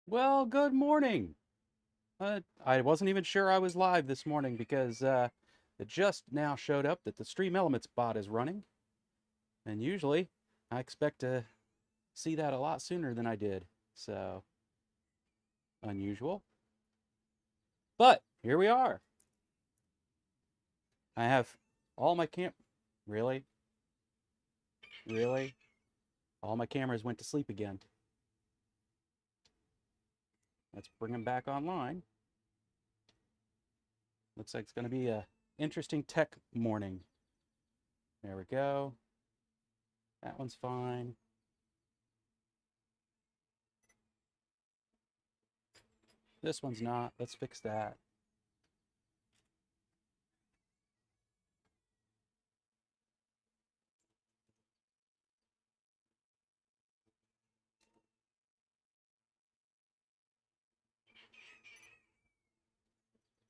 Well, good morning. I wasn't even sure I was live this morning because it just now showed up that the Stream Elements bot is running. And usually I expect to see that a lot sooner than I did. So, unusual. But here we are. I have all my Really? Really? All my cameras went to sleep again. Let's bring them back online. Looks like it's going to be a interesting tech morning. There we go. That one's fine. This one's not. Let's fix that.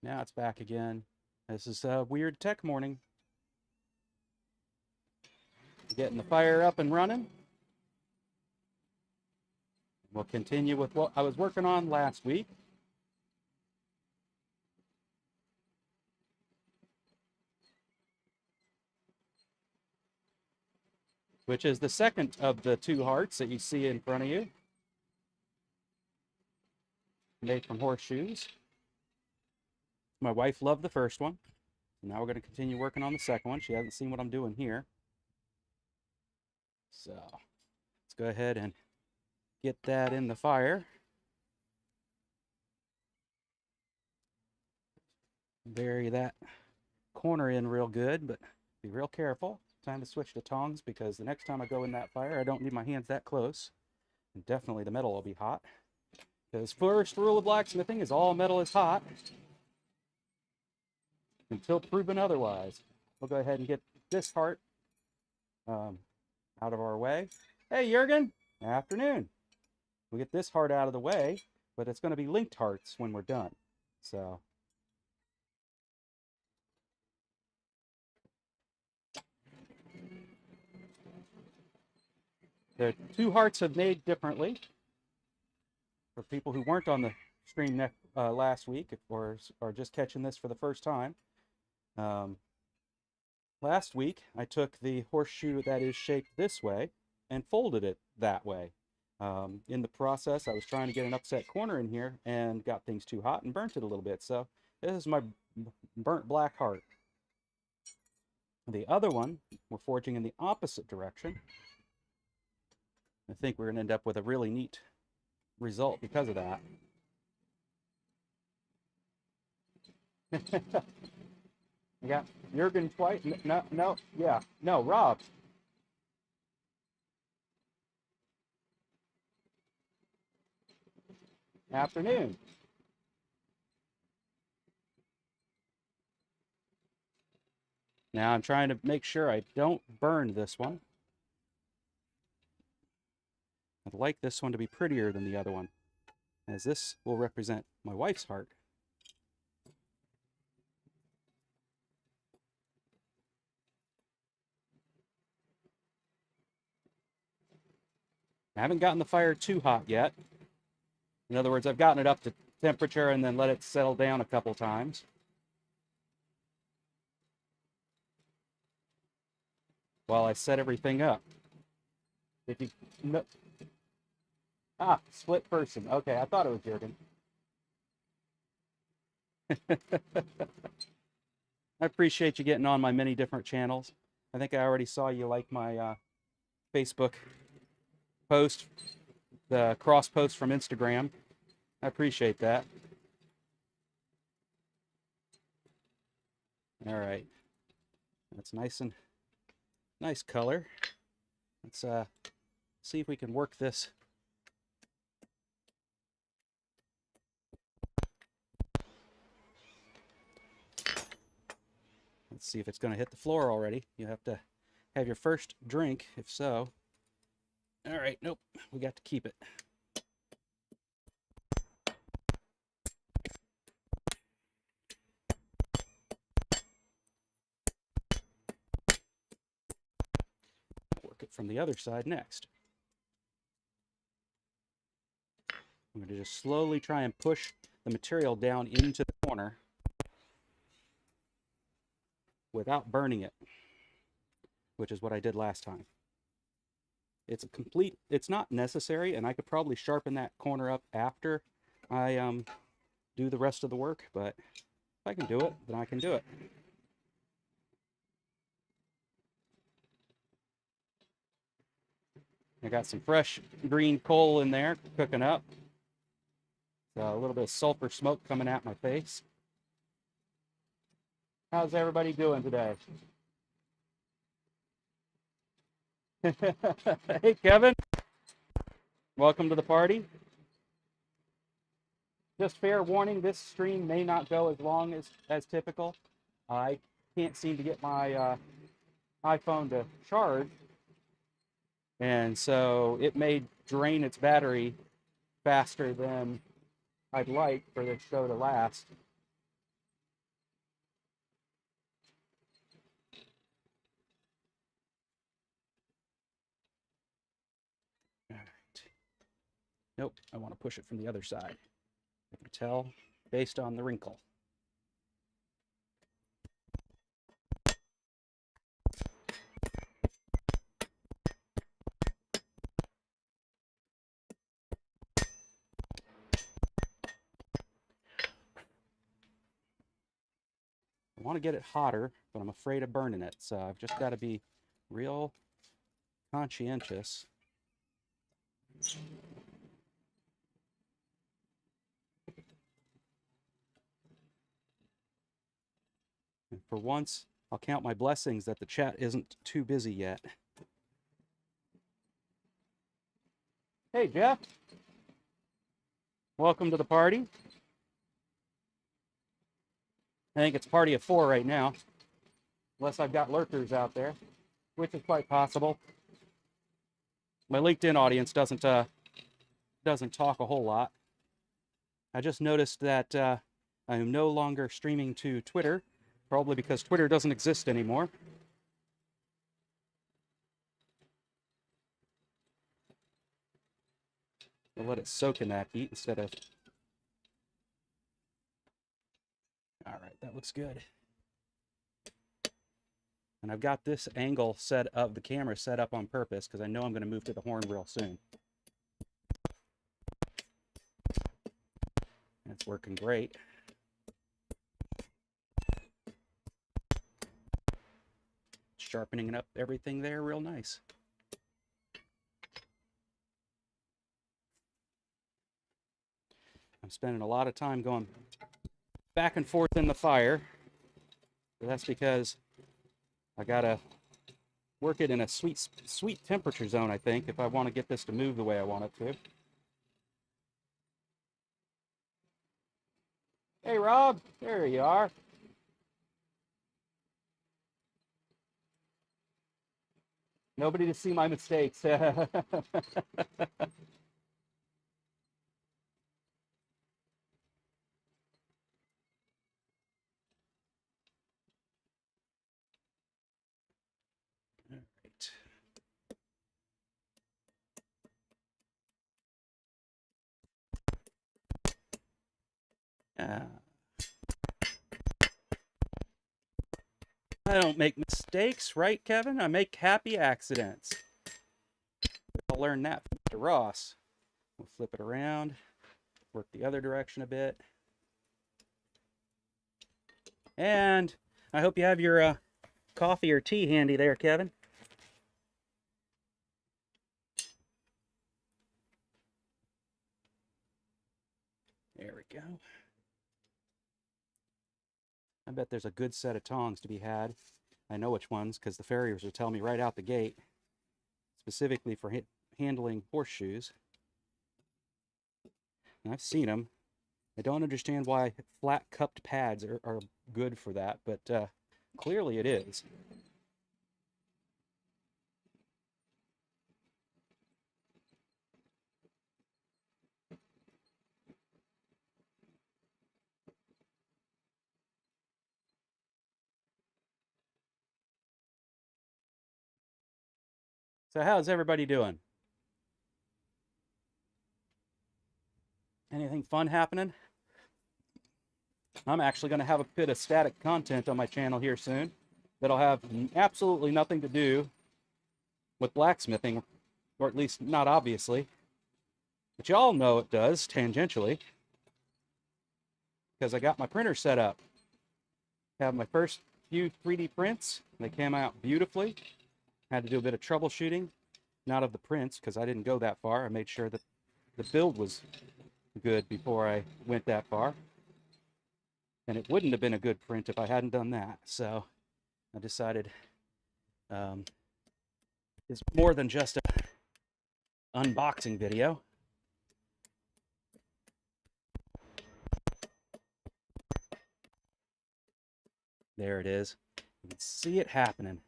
Now it's back again. This is a weird tech morning. Getting the fire up and running. We'll continue with what I was working on last week. Which is the second of the two hearts that you see in front of you. Made from horseshoes. My wife loved the first one. Now we're going to continue working on the second one. She hasn't seen what I'm doing here. So let's go ahead and get that in the fire. Bury that corner in real good, but be real careful. Time to switch to tongs because the next time I go in that fire, I don't need my hands that close. And definitely the metal will be hot. Because first rule of blacksmithing is all metal is hot until proven otherwise. We'll go ahead and get this heart out of our way. Hey, Jurgen, afternoon. We'll get this heart out of the way, but it's going to be linked hearts when we're done. So the two hearts have made differently. For people who weren't on the stream last week or are just catching this for the first time, last week I took the horseshoe that is shaped this way and folded it that way. In the process, I was trying to get an upset corner in here and got things too hot and burnt it a little bit. So this is my burnt black heart. The other one, we're forging in the opposite direction. I think we're going to end up with a really neat result because of that. I got Jurgen twice. No, yeah, no, Rob. Afternoon. Now I'm trying to make sure I don't burn this one. I'd like this one to be prettier than the other one, as this will represent my wife's heart. I haven't gotten the fire too hot yet. In other words, I've gotten it up to temperature and then let it settle down a couple times. While I set everything up. If you no, split person. Okay, I thought it was Jurgen. I appreciate you getting on my many different channels. I think I already saw you like my Facebook post, the cross post from Instagram. I appreciate that. All right, that's nice color. Let's see if we can work this. Let's see if it's going to hit the floor already. You have to have your first drink, if so. All right, nope, we got to keep it. Work it from the other side next. I'm going to just slowly try and push the material down into the corner without burning it, which is what I did last time. It's not necessary, and I could probably sharpen that corner up after I do the rest of the work, but if I can do it, then I can do it. I got some fresh green coal in there cooking up. So a little bit of sulfur smoke coming at my face. How's everybody doing today? Hey, Kevin. Welcome to the party. Just fair warning, this stream may not go as long as typical. I can't seem to get my iPhone to charge, and so it may drain its battery faster than I'd like for this show to last. All right. Nope, I want to push it from the other side. I can tell based on the wrinkle. I want to get it hotter, but I'm afraid of burning it, so I've just got to be real conscientious. And for once, I'll count my blessings that the chat isn't too busy yet. Hey, Jeff. Welcome to the party. I think it's party of 4 right now, unless I've got lurkers out there, which is quite possible. My LinkedIn audience doesn't talk a whole lot. I just noticed that I am no longer streaming to Twitter, probably because Twitter doesn't exist anymore. I'll let it soak in that heat instead of... All right, that looks good. And I've got this angle set up, the camera set up on purpose, because I know I'm going to move to the horn real soon. It's working great. Sharpening up everything there real nice. I'm spending a lot of time going back and forth in the fire. But that's because I gotta work it in a sweet temperature zone, I think, if I want to get this to move the way I want it to. Hey, Rob, there you are. Nobody to see my mistakes. All right. I don't make mistakes, right, Kevin? I make happy accidents. I'll learn that from Mr. Ross. We'll flip it around, work the other direction a bit. And I hope you have your coffee or tea handy there, Kevin. There we go. I bet there's a good set of tongs to be had. I know which ones, because the farriers will tell me right out the gate, specifically for handling horseshoes. And I've seen them. I don't understand why flat cupped pads are good for that, but clearly it is. So how's everybody doing? Anything fun happening? I'm actually going to have a bit of static content on my channel here soon that'll have absolutely nothing to do with blacksmithing, or at least not obviously. But y'all know it does, tangentially, because I got my printer set up. Have my first few 3D prints. They came out beautifully. Had to do a bit of troubleshooting, not of the prints, because I didn't go that far. I made sure that the build was good before I went that far. And it wouldn't have been a good print if I hadn't done that. So I decided it's more than just an unboxing video. There it is. You can see it happening.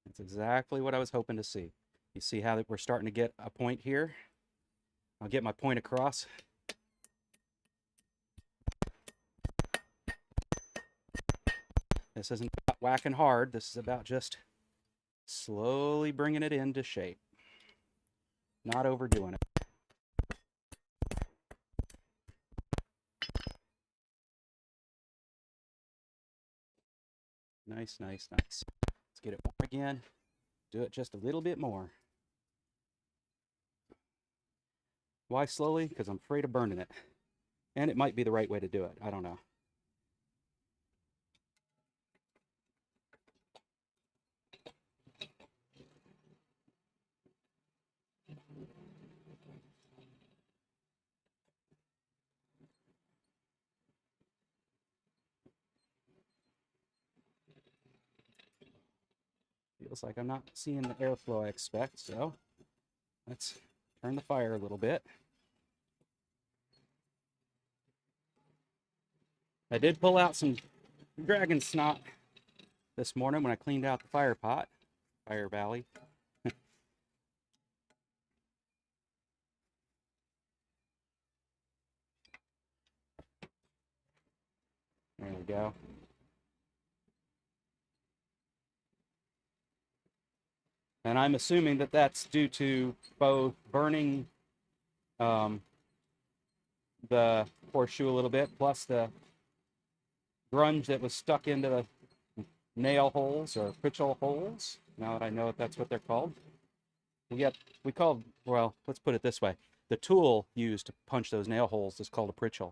That's exactly what I was hoping to see. You see how we're starting to get a point here? I'll get my point across. This isn't about whacking hard. This is about just slowly bringing it into shape. Not overdoing it. Nice, nice, nice. Let's get it warm again. Do it just a little bit more. Why slowly? Because I'm afraid of burning it. And it might be the right way to do it. I don't know. Feels like I'm not seeing the airflow I expect, so let's turn the fire a little bit. I did pull out some dragon snot this morning when I cleaned out the fire pot, Fire Valley. There we go. And I'm assuming that that's due to both burning the horseshoe a little bit, plus the grunge that was stuck into the nail holes or pritchel holes. Now that I know that that's what they're called. Well, let's put it this way. The tool used to punch those nail holes is called a pritchel.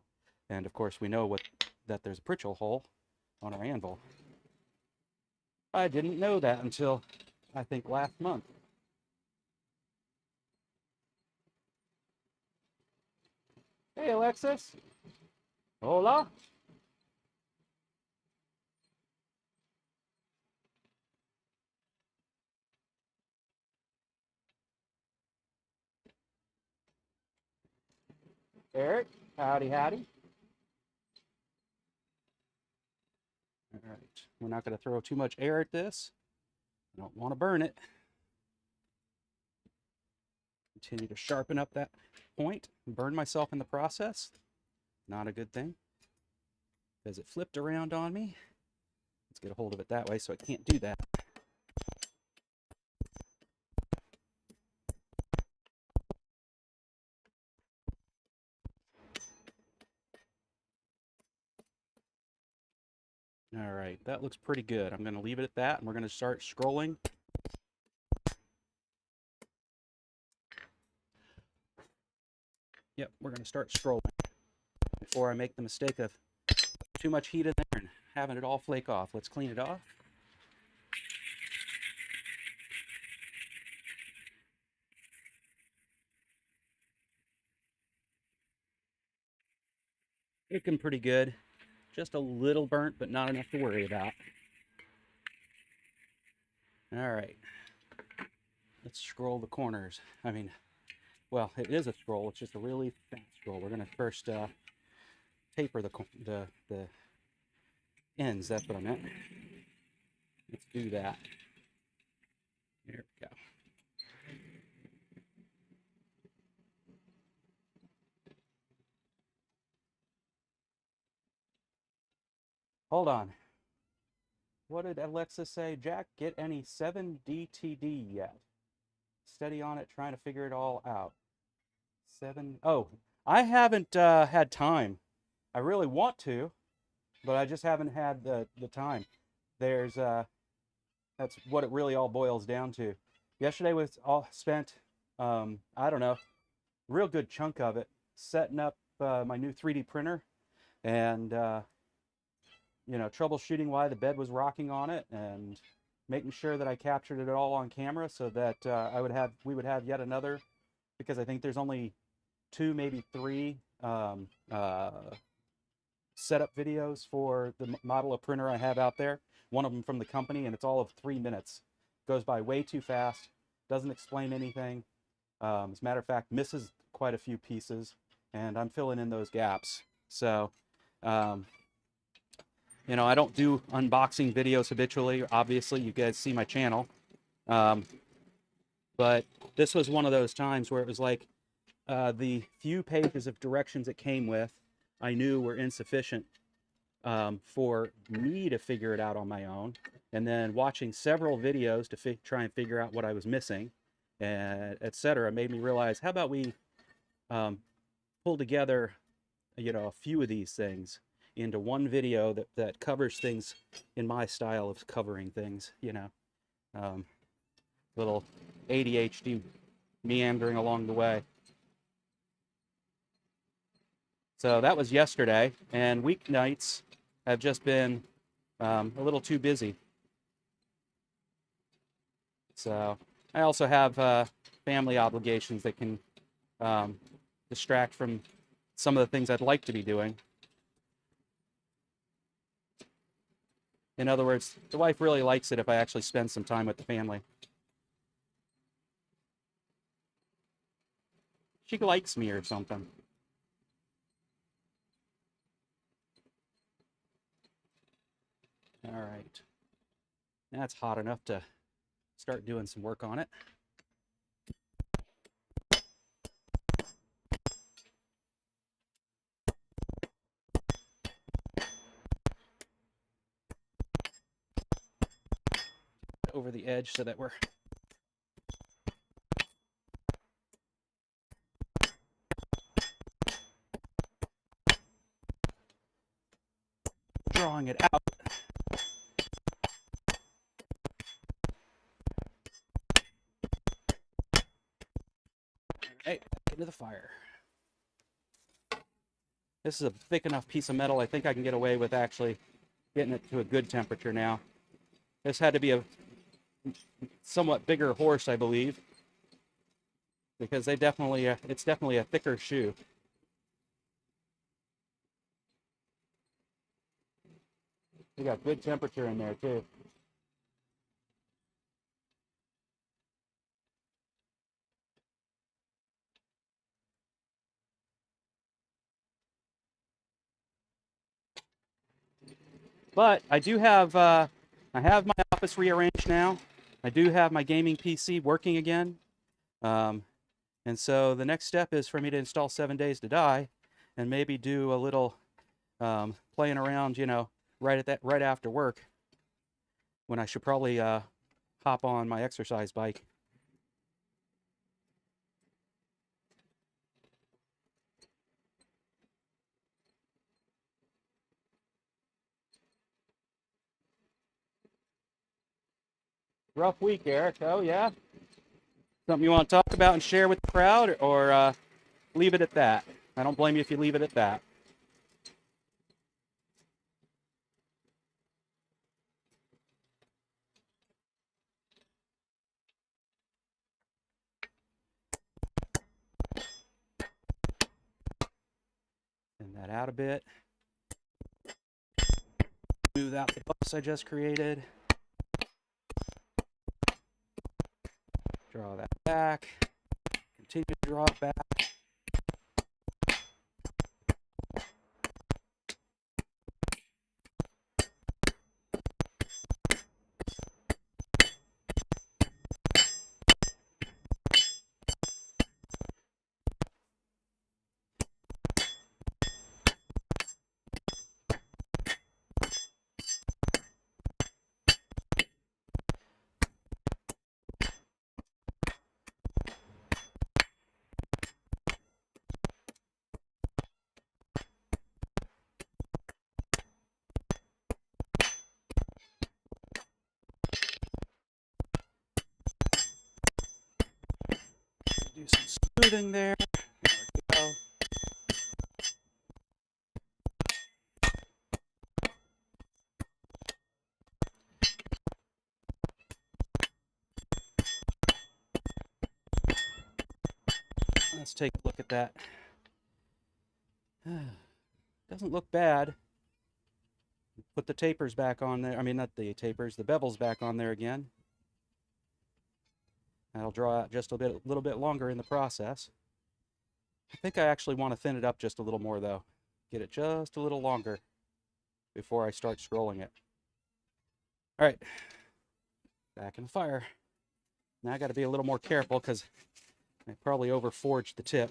And of course we know that there's a pritchel hole on our anvil. I didn't know that until I think last month. Hey Alexis. Hola. Eric, howdy, howdy. All right, we're not going to throw too much air at this. I don't want to burn it. Continue to sharpen up that point and burn myself in the process. Not a good thing, because it flipped around on me. Let's get a hold of it that way so I can't do that. All right, that looks pretty good. I'm going to leave it at that, and we're going to start scrolling. Yep, we're going to start scrolling before I make the mistake of too much heat in there and having it all flake off. Let's clean it off. Looking pretty good. Just a little burnt, but not enough to worry about. All right. Let's scroll the corners. Well, it is a scroll. It's just a really fast scroll. We're going to first taper the ends. That's what I meant. Let's do that. There we go. Hold on. What did Alexa say? Jack, get any 7DTD yet? Steady on it, trying to figure it all out. 7. Oh, I haven't had time. I really want to, but I just haven't had the time. There's That's what it really all boils down to. Yesterday was all spent, I don't know, real good chunk of it setting up my new 3D printer and troubleshooting why the bed was rocking on it and making sure that I captured it all on camera so that we would have yet another, because I think there's only 2, maybe 3 setup videos for the model of printer I have out there. One of them from the company, and it's all of 3 minutes. Goes by way too fast. Doesn't explain anything. As a matter of fact, misses quite a few pieces, and I'm filling in those gaps. So, I don't do unboxing videos habitually. Obviously, you guys see my channel. But this was one of those times where it was like the few pages of directions it came with, I knew were insufficient for me to figure it out on my own. And then watching several videos to try and figure out what I was missing, and etc., made me realize, how about we pull together, a few of these things into one video that covers things in my style of covering things, little ADHD meandering along the way. So that was yesterday, and weeknights have just been a little too busy. So I also have family obligations that can distract from some of the things I'd like to be doing. In other words, the wife really likes it if I actually spend some time with the family. She likes me or something. All right. That's hot enough to start doing some work on it. Over the edge so that we're drawing it out. Hey, back into the fire. This is a thick enough piece of metal. I think I can get away with actually getting it to a good temperature now. This had to be a somewhat bigger horse, I believe, because it's definitely a thicker shoe. We got good temperature in there too. But I do have I have my office rearranged now. I do have my gaming PC working again. And so the next step is for me to install 7 Days to Die and maybe do a little playing around, right after work, when I should probably hop on my exercise bike. Rough week, Eric. Oh, yeah? Something you want to talk about and share with the crowd, or leave it at that? I don't blame you if you leave it at that. Thin that out a bit. Smooth out the bumps I just created. Draw that back. Continue to draw it back. smoothing there. There we go. Let's take a look at that. Doesn't look bad. Put the tapers back on there. I mean, not the tapers, the bevels back on there again. That'll draw out just a little bit longer in the process. I think I actually want to thin it up just a little more, though. Get it just a little longer before I start scrolling it. All right, back in the fire. Now I got to be a little more careful because I probably overforged the tip.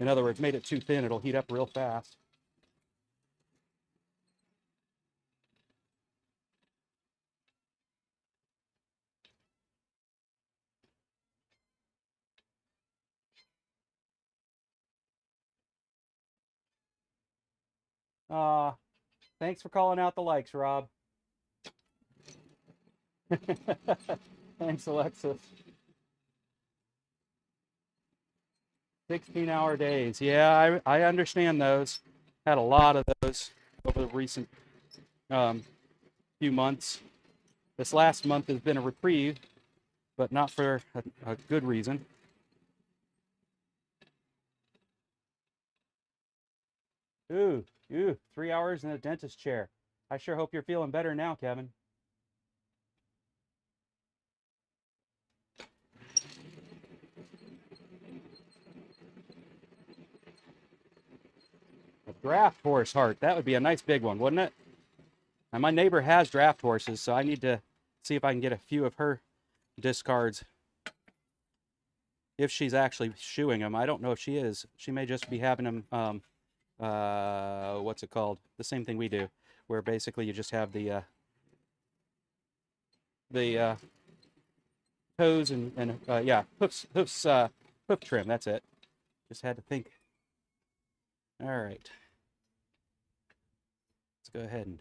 In other words, made it too thin, it'll heat up real fast. Thanks for calling out the likes, Rob. Thanks, Alexis. 16-hour days. Yeah, I understand those. Had a lot of those over the recent few months. This last month has been a reprieve, but not for a good reason. Ooh, 3 hours in a dentist chair. I sure hope you're feeling better now, Kevin. A draft horse heart. That would be a nice big one, wouldn't it? And my neighbor has draft horses, so I need to see if I can get a few of her discards. If she's actually shoeing them. I don't know if she is. She may just be having them, what's it called? The same thing we do, where basically you just have the toes and yeah, hoof trim. That's it. Just had to think. All right. Let's go ahead and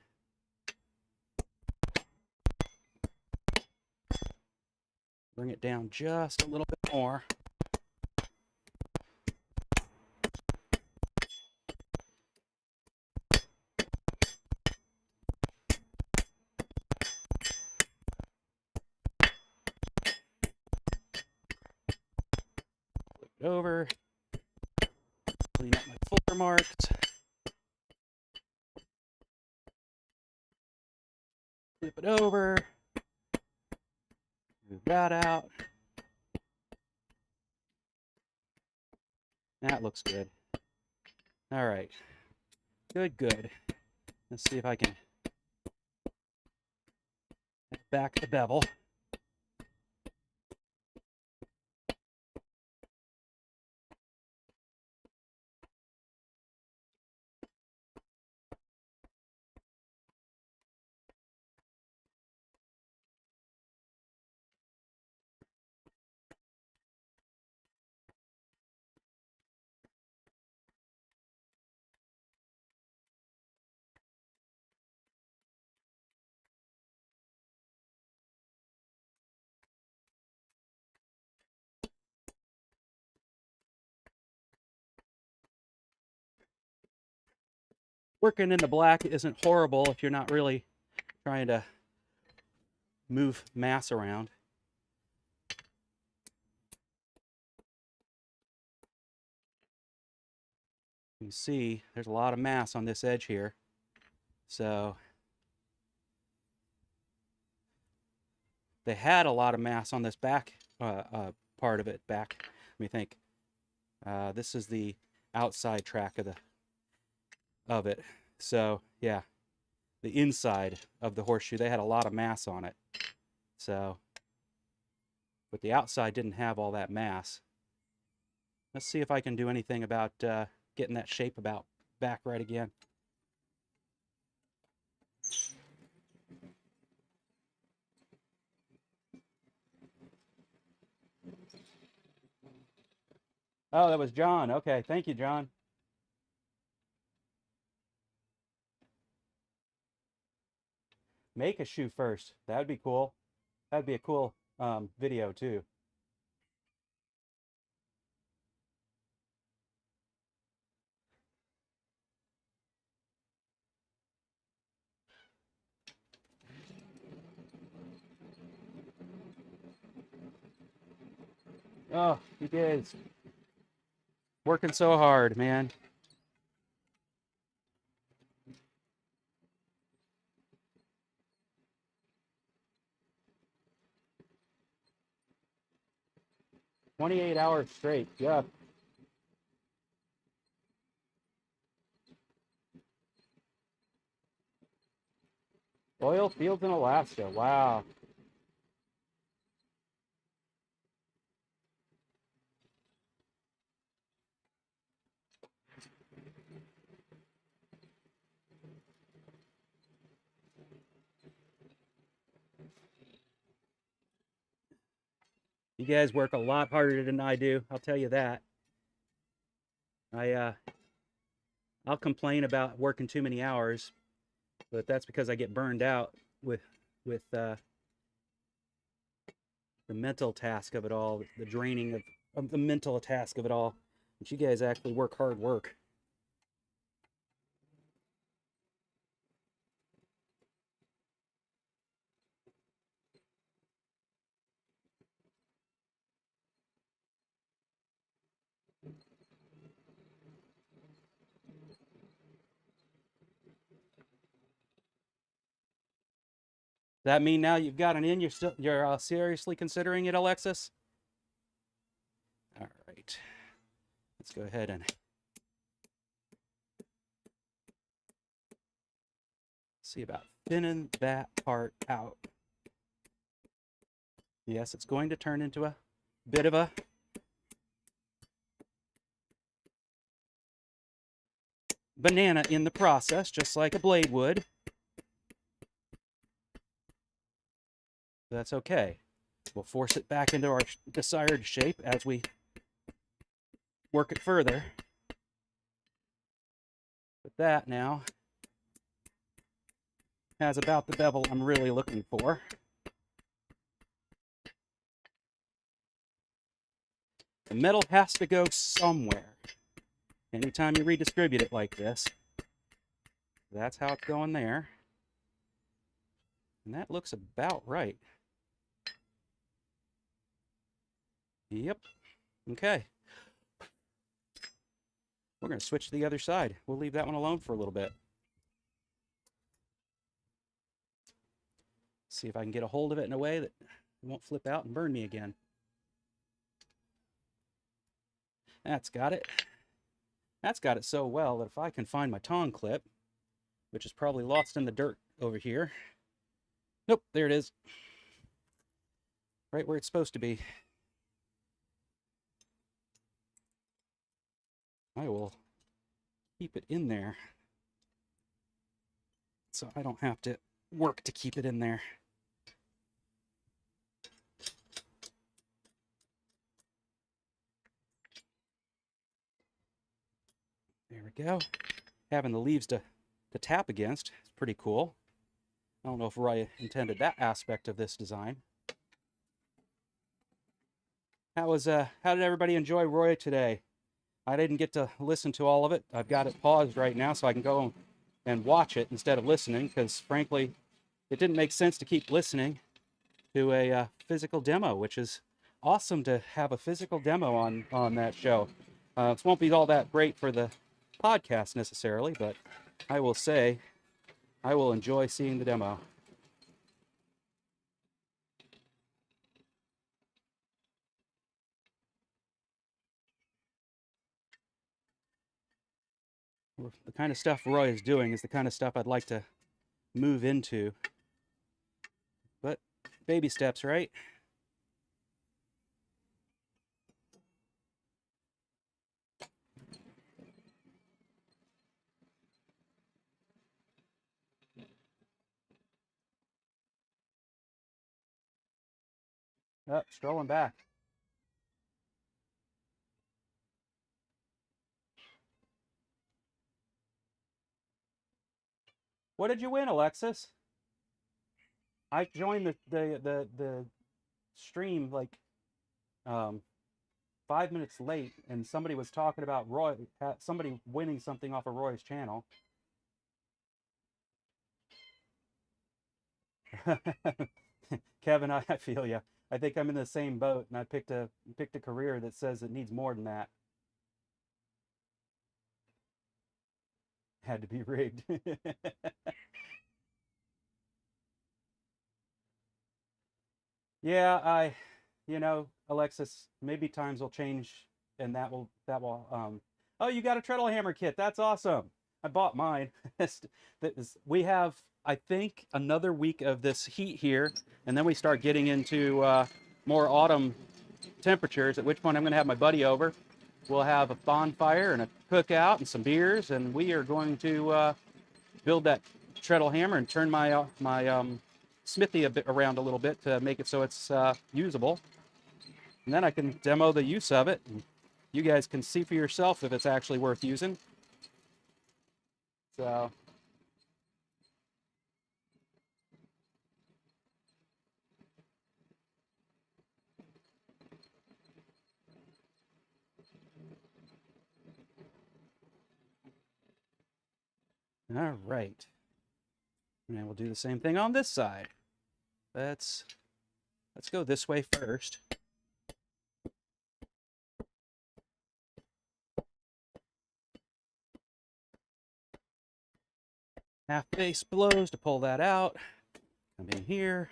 bring it down just a little bit more. Flip it over. Clean up my fuller marks. Flip it over. Move that out. That looks good. All right. Good. Let's see if I can back the bevel. Working in the black isn't horrible if you're not really trying to move mass around. You can see there's a lot of mass on this edge here. So they had a lot of mass on this back part of it. Back, let me think. This is the outside track of it. So yeah, the inside of the horseshoe, they had a lot of mass on it. So, but the outside didn't have all that mass. Let's see if I can do anything about getting that shape about back right again. Oh, that was John. Okay, thank you, John. Make a shoe first. That would be cool. That'd be a cool video too. You guys working so hard, man. 28 hours straight. Yeah. Oil fields in Alaska. Wow. You guys work a lot harder than I do. I'll tell you that. I I'll complain about working too many hours, but that's because I get burned out with the mental task of it all, the draining of the mental task of it all. But you guys actually work hard work. Does that mean now you've got an in? You're seriously considering it, Alexis? All right. Let's go ahead and see about thinning that part out. Yes, it's going to turn into a bit of a banana in the process, just like a blade would. That's okay. We'll force it back into our desired shape as we work it further. But that now has about the bevel I'm really looking for. The metal has to go somewhere. Anytime you redistribute it like this, that's how it's going there. And that looks about right. Yep. Okay. We're going to switch to the other side. We'll leave that one alone for a little bit. See if I can get a hold of it in a way that it won't flip out and burn me again. That's got it. That's got it so well that if I can find my tong clip, which is probably lost in the dirt over here. Nope, there it is. Right where it's supposed to be. I will keep it in there so I don't have to work to keep it in there. There we go. Having the leaves to tap against is pretty cool. I don't know if Roy intended that aspect of this design. How did everybody enjoy Roy today? I didn't get to listen to all of it. I've got it paused right now so I can go and watch it instead of listening, because frankly, it didn't make sense to keep listening to a physical demo, which is awesome to have a physical demo on that show. It won't be all that great for the podcast necessarily, but I will say I will enjoy seeing the demo. The kind of stuff Roy is doing is the kind of stuff I'd like to move into. But baby steps, right? Strolling back. What did you win, Alexis? I joined the stream like um, 5 minutes late, and somebody was talking about somebody winning something off of Roy's channel. Kevin, I feel you. I think I'm in the same boat, and I picked a career that says it needs more than that. Had to be rigged. Yeah, Alexis, maybe times will change, and that will. Oh, you got a treadle hammer kit. That's awesome. I bought mine. We have, I think, another week of this heat here, and then we start getting into more autumn temperatures. At which point I'm going to have my buddy over. We'll have a bonfire and a cookout and some beers, and we are going to build that treadle hammer and turn my Smithy around a little bit to make it so it's usable. And then I can demo the use of it. And you guys can see for yourself if it's actually worth using. So, all right. And we'll do the same thing on this side. Let's go this way first. Half base blows to pull that out. Come in here,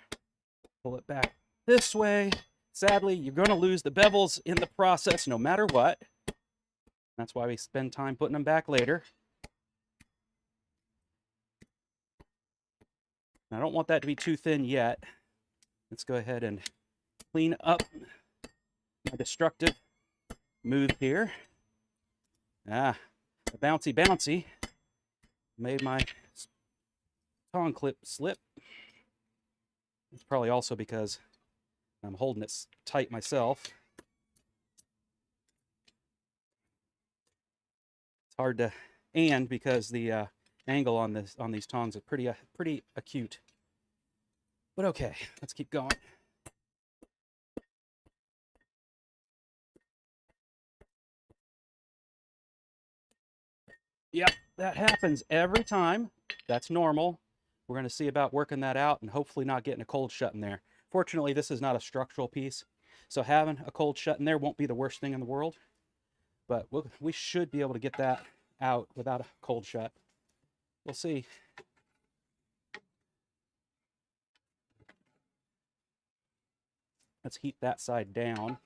pull it back this way. Sadly, you're going to lose the bevels in the process no matter what. That's why we spend time putting them back later. I don't want that to be too thin yet. Let's go ahead and clean up my destructive move here. The bouncy made my tong clip slip. It's probably also because I'm holding it tight myself. It's hard to, and because the angle on these tongs is pretty acute. But okay, let's keep going. Yep, that happens every time. That's normal. We're going to see about working that out and hopefully not getting a cold shut in there. Fortunately, this is not a structural piece, so having a cold shut in there won't be the worst thing in the world. But we should be able to get that out without a cold shut. We'll see. Let's heat that side down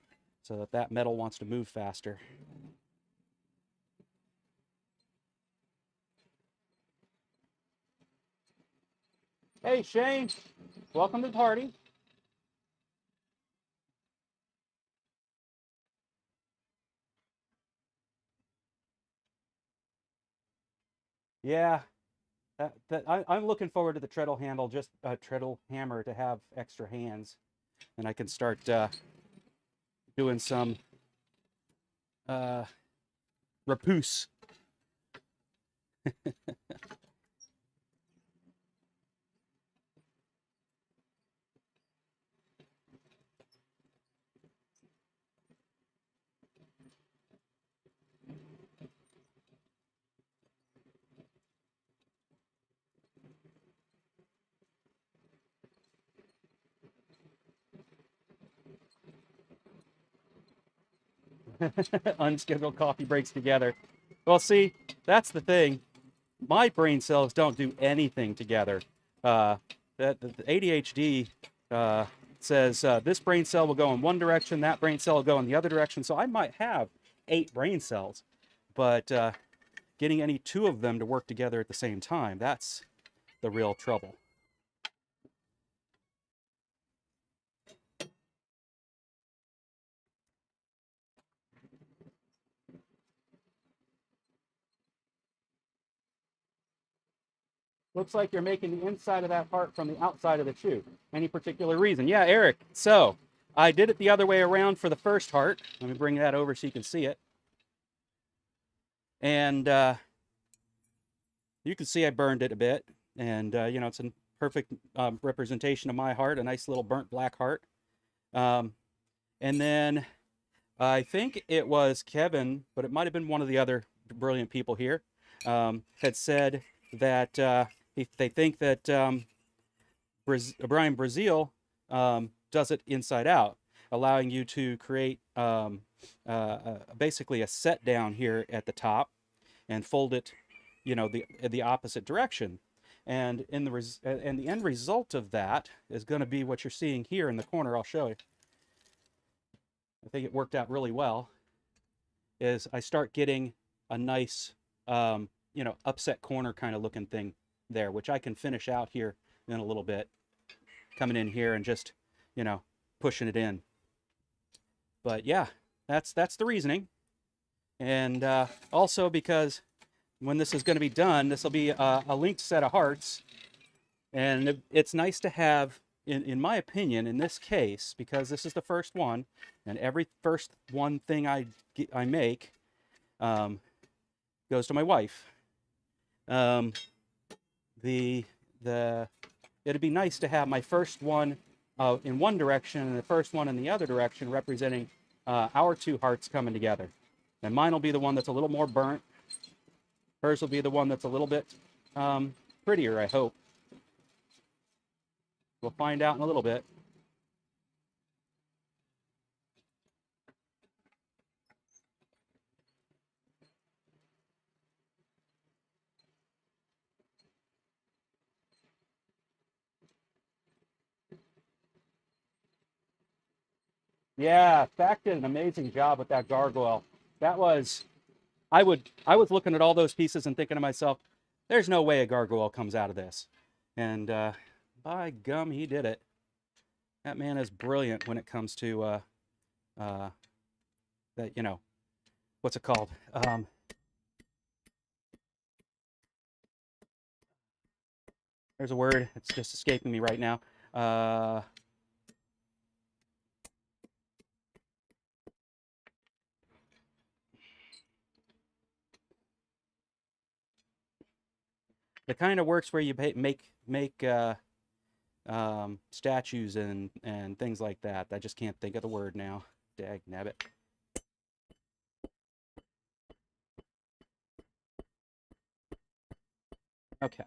so that metal wants to move faster. Hey, Shane, welcome to the party. Yeah, I'm looking forward to the treadle handle, just a treadle hammer to have extra hands, and I can start doing some rapoose. Unscheduled coffee breaks together. Well, see, that's the thing. My brain cells don't do anything together. The ADHD says this brain cell will go in one direction, that brain cell will go in the other direction. So I might have 8 brain cells, but getting any 2 of them to work together at the same time, that's the real trouble. Looks like you're making the inside of that part from the outside of the tube. Any particular reason? Yeah, Eric. So I did it the other way around for the first heart. Let me bring that over so you can see it. And you can see I burned it a bit. And, it's in perfect representation of my heart, a nice little burnt black heart. And then I think it was Kevin, but it might have been one of the other brilliant people here, had said that they think that Brian Brazil does it inside out, allowing you to create basically a set down here at the top and fold it, you know, the opposite direction. And the end result of that is going to be what you're seeing here in the corner. I'll show you. I think it worked out really well. Is I start getting a nice, you know, upset corner kind of looking thing there, which I can finish out here in a little bit, coming in here and just, you know, pushing it in. But yeah, that's the reasoning. And also because when this is going to be done, this will be a linked set of hearts. And it's nice to have, in my opinion, in this case, because this is the first one, and every first one thing I make goes to my wife. It'd be nice to have my first one in one direction and the first one in the other direction, representing our two hearts coming together. And mine will be the one that's a little more burnt. Hers will be the one that's a little bit prettier, I hope. We'll find out in a little bit. Yeah, Fact did an amazing job with that gargoyle. That was, I was looking at all those pieces and thinking to myself, there's no way a gargoyle comes out of this. And by gum, he did it. That man is brilliant when it comes to that, you know, what's it called? There's a word, it's just escaping me right now. The kind of works where you make statues and things like that. I just can't think of the word now. Dag nabbit. Okay.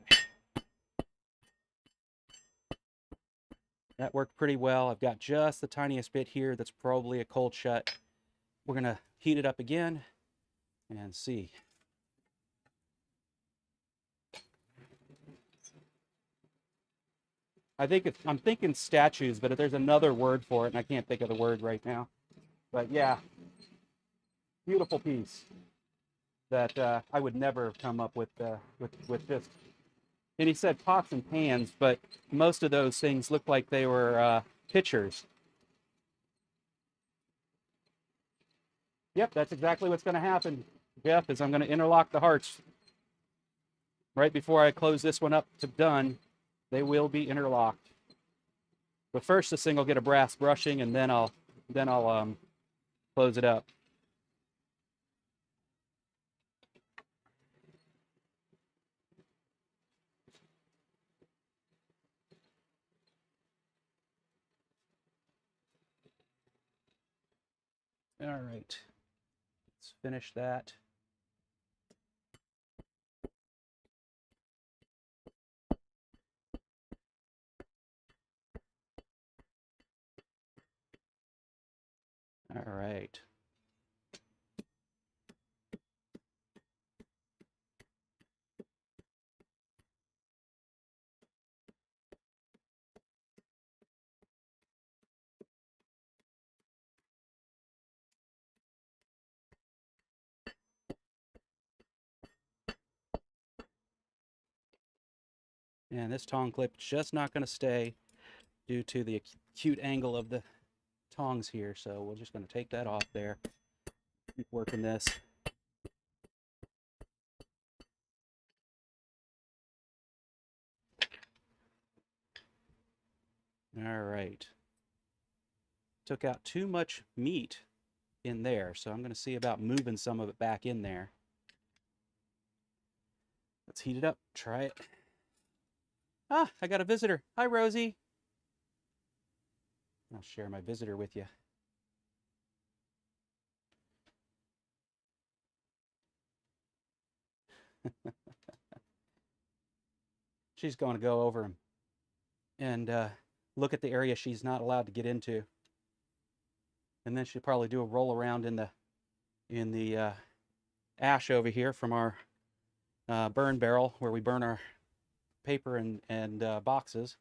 That worked pretty well. I've got just the tiniest bit here that's probably a cold shut. We're gonna heat it up again and see. I'm thinking statues, but there's another word for it, and I can't think of the word right now. But yeah, beautiful piece that I would never have come up with this. And he said pots and pans, but most of those things look like they were pitchers. Yep, that's exactly what's going to happen, Jeff, is I'm going to interlock the hearts right before I close this one up to done. They will be interlocked. But first, this thing will get a brass brushing, and then I'll close it up. All right, let's finish that. All right. And this tong clip just not going to stay due to the acute angle of the tongs here. So we're just going to take that off there. Keep working this. All right. Took out too much meat in there, so I'm going to see about moving some of it back in there. Let's heat it up. Try it. Ah, I got a visitor. Hi, Rosie. I'll share my visitor with you. She's going to go over and look at the area she's not allowed to get into. And then she'll probably do a roll around in the ash over here from our burn barrel where we burn our paper and boxes.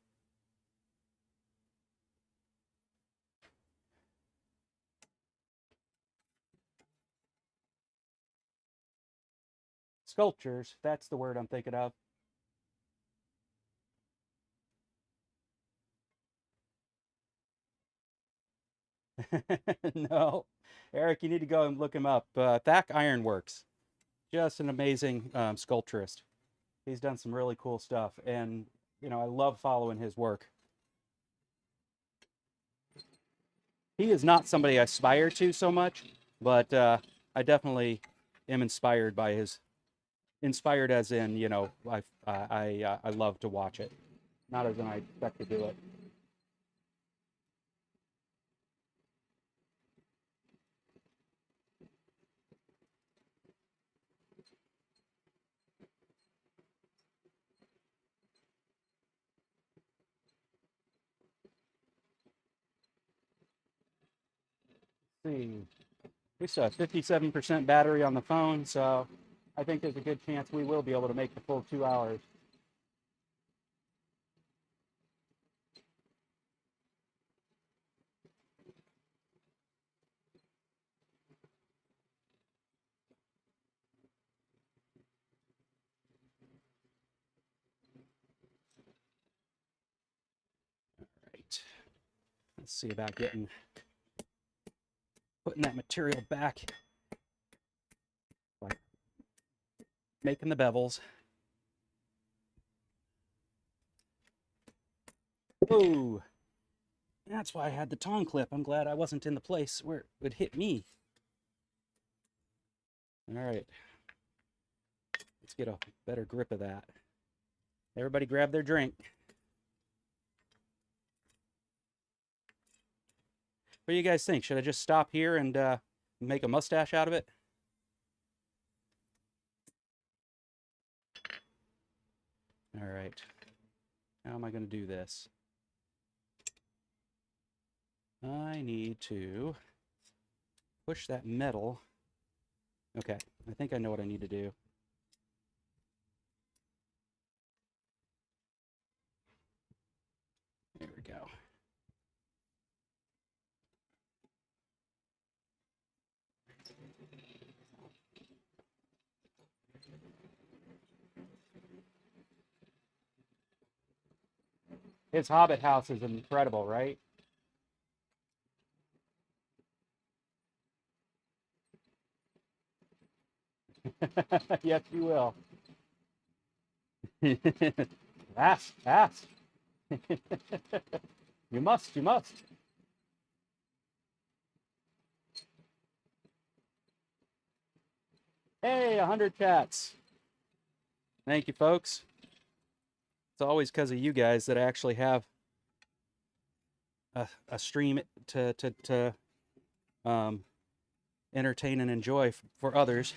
Sculptures, that's the word I'm thinking of. No, Eric, you need to go and look him up. Thack Ironworks, just an amazing sculpturist. He's done some really cool stuff, and I love following his work. He is not somebody I aspire to so much, but I definitely am inspired by his. Inspired as in, I love to watch it, not as in I expect to do it. Let's see, we still have 57% battery on the phone, so I think there's a good chance we will be able to make the full 2 hours. Right. Let's see about putting that material back, like making the bevels. Oh, that's why I had the tong clip. I'm glad I wasn't in the place where it would hit me. All right, let's get a better grip of that. Everybody grab their drink. What do you guys think? Should I just stop here and make a mustache out of it? All right. How am I going to do this? I need to push that metal. Okay, I think I know what I need to do. There we go. His Hobbit house is incredible, right? Yes, you will. Ask, ask. You must, you must. Hey, 100 chats. Thank you, folks. It's always because of you guys that I actually have a stream to entertain and enjoy for others.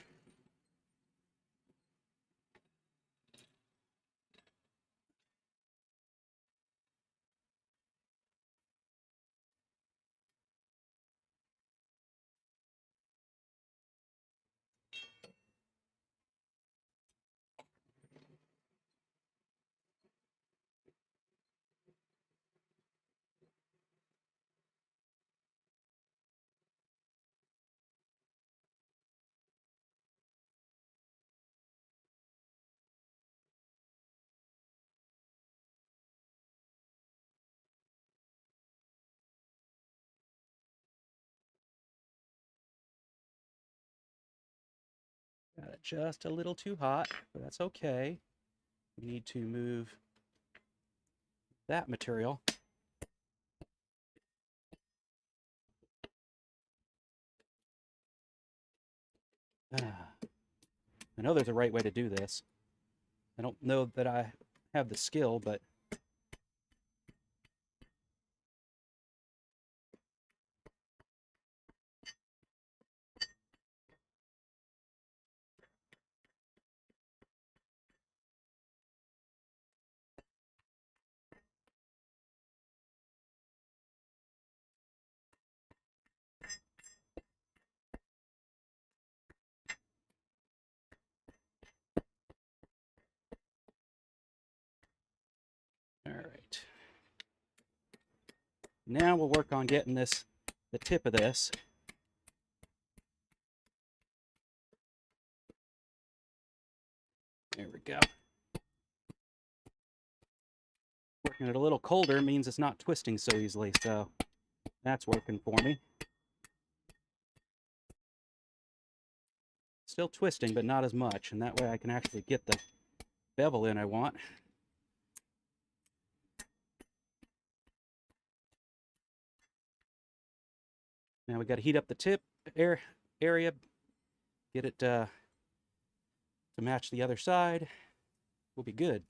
Got it just a little too hot, but that's okay. We need to move that material. I know there's a right way to do this. I don't know that I have the skill, but Now we'll work on getting the tip of this. There we go. Working it a little colder means it's not twisting so easily, so that's working for me. Still twisting, but not as much, and that way I can actually get the bevel in I want. Now we got to heat up the tip area, get it to match the other side. We'll be good.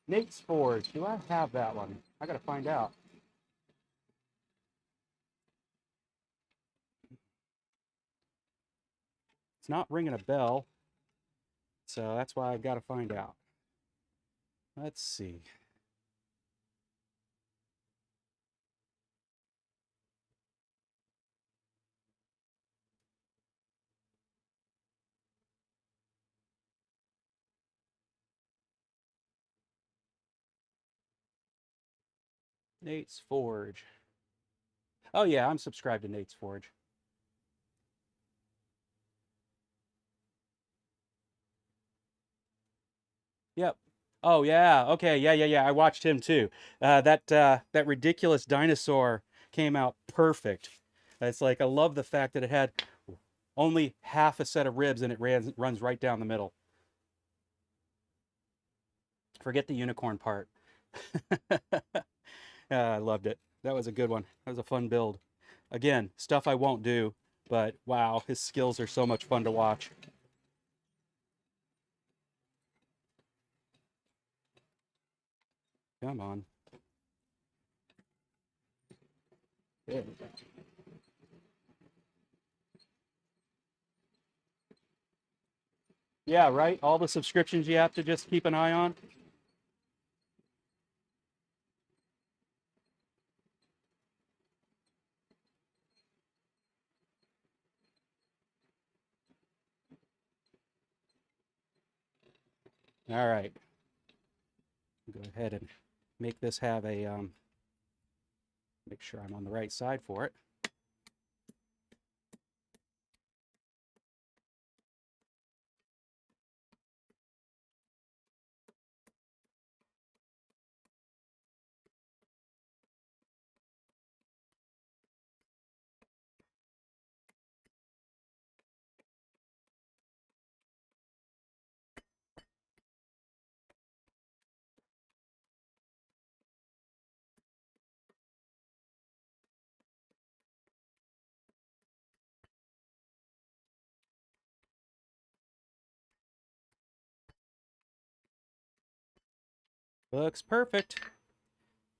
Nate's Forge. Do I have that one? I gotta find out. It's not ringing a bell, so that's why I've got to find out. Let's see. Nate's Forge. Oh yeah, I'm subscribed to Nate's Forge. Yep. Oh yeah. Okay. Yeah. I watched him too. That ridiculous dinosaur came out perfect. It's like I love the fact that it had only half a set of ribs and it runs right down the middle. Forget the unicorn part. I loved it. That was a good one. That was a fun build. Again, stuff I won't do, but wow, his skills are so much fun to watch. Come on. There we go. Yeah, right? All the subscriptions you have to just keep an eye on. All right. Go ahead and make this have a, make sure I'm on the right side for it. Looks perfect.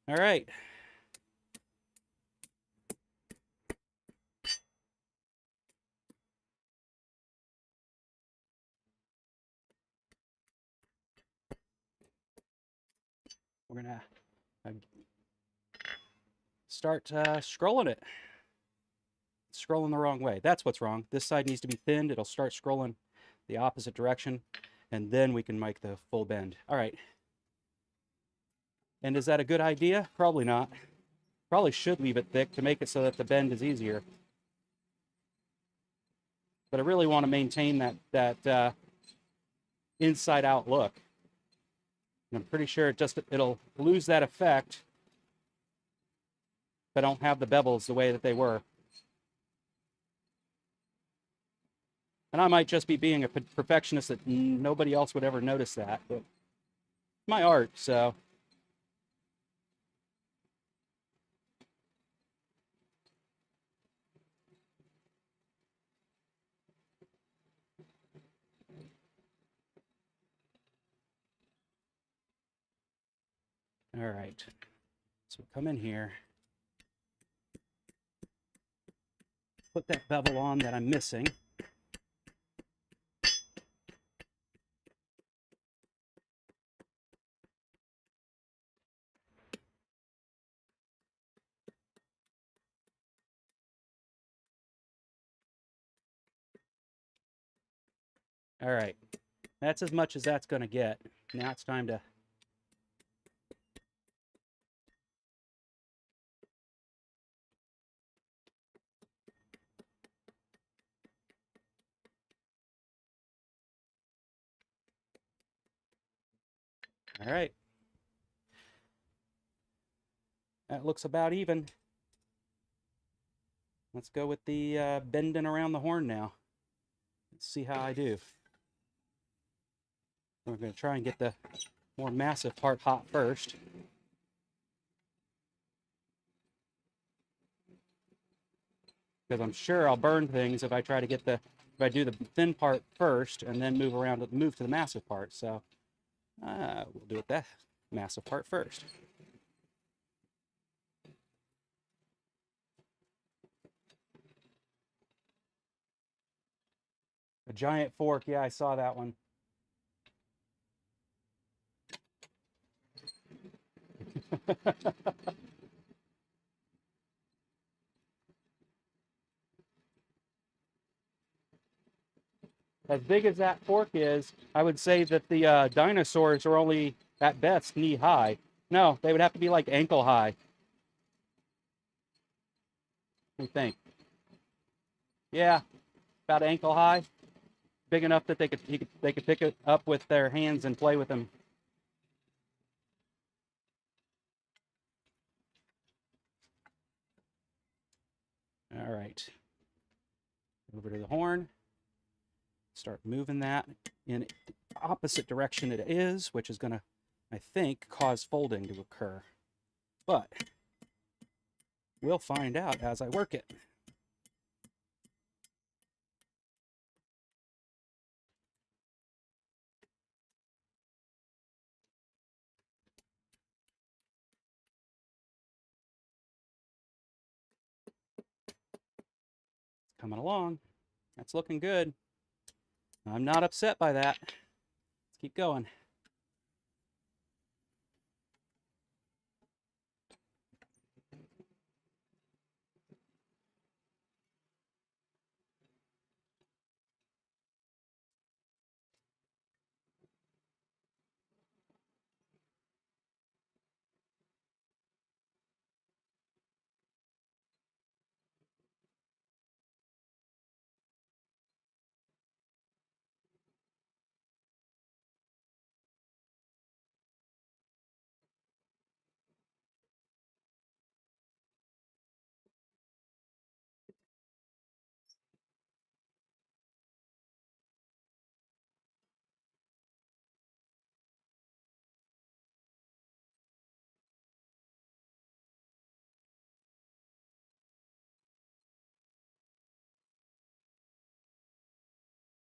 All right. We're gonna start scrolling it. It's scrolling the wrong way. That's what's wrong. This side needs to be thinned. It'll start scrolling the opposite direction, and then we can make the full bend. All right. And is that a good idea? Probably not. Probably should leave it thick to make it so that the bend is easier. But I really want to maintain that inside out look. And I'm pretty sure it'll lose that effect if I don't have the bevels the way that they were. And I might just be being a perfectionist that nobody else would ever notice that, but it's my art, so. All right, so come in here, put that bevel on that I'm missing. All right. That's as much as that's going to get. Now it's time to... All right. That looks about even. Let's go with the bending around the horn now. Let's see how I do. We're going to try and get the more massive part hot first. Because I'm sure I'll burn things if I try to get if I do the thin part first and then move to the massive part. So we'll do it that massive part first. A giant fork, yeah, I saw that one. As big as that fork is, I would say that the dinosaurs are only, at best, knee high. No, they would have to be like ankle high. What do you think? Yeah, about ankle high. Big enough that they could pick it up with their hands and play with them. All right. Over to the horn. Start moving that in the opposite direction it is, which is going to, I think, cause folding to occur. But we'll find out as I work it. It's coming along. That's looking good. I'm not upset by that. Let's keep going.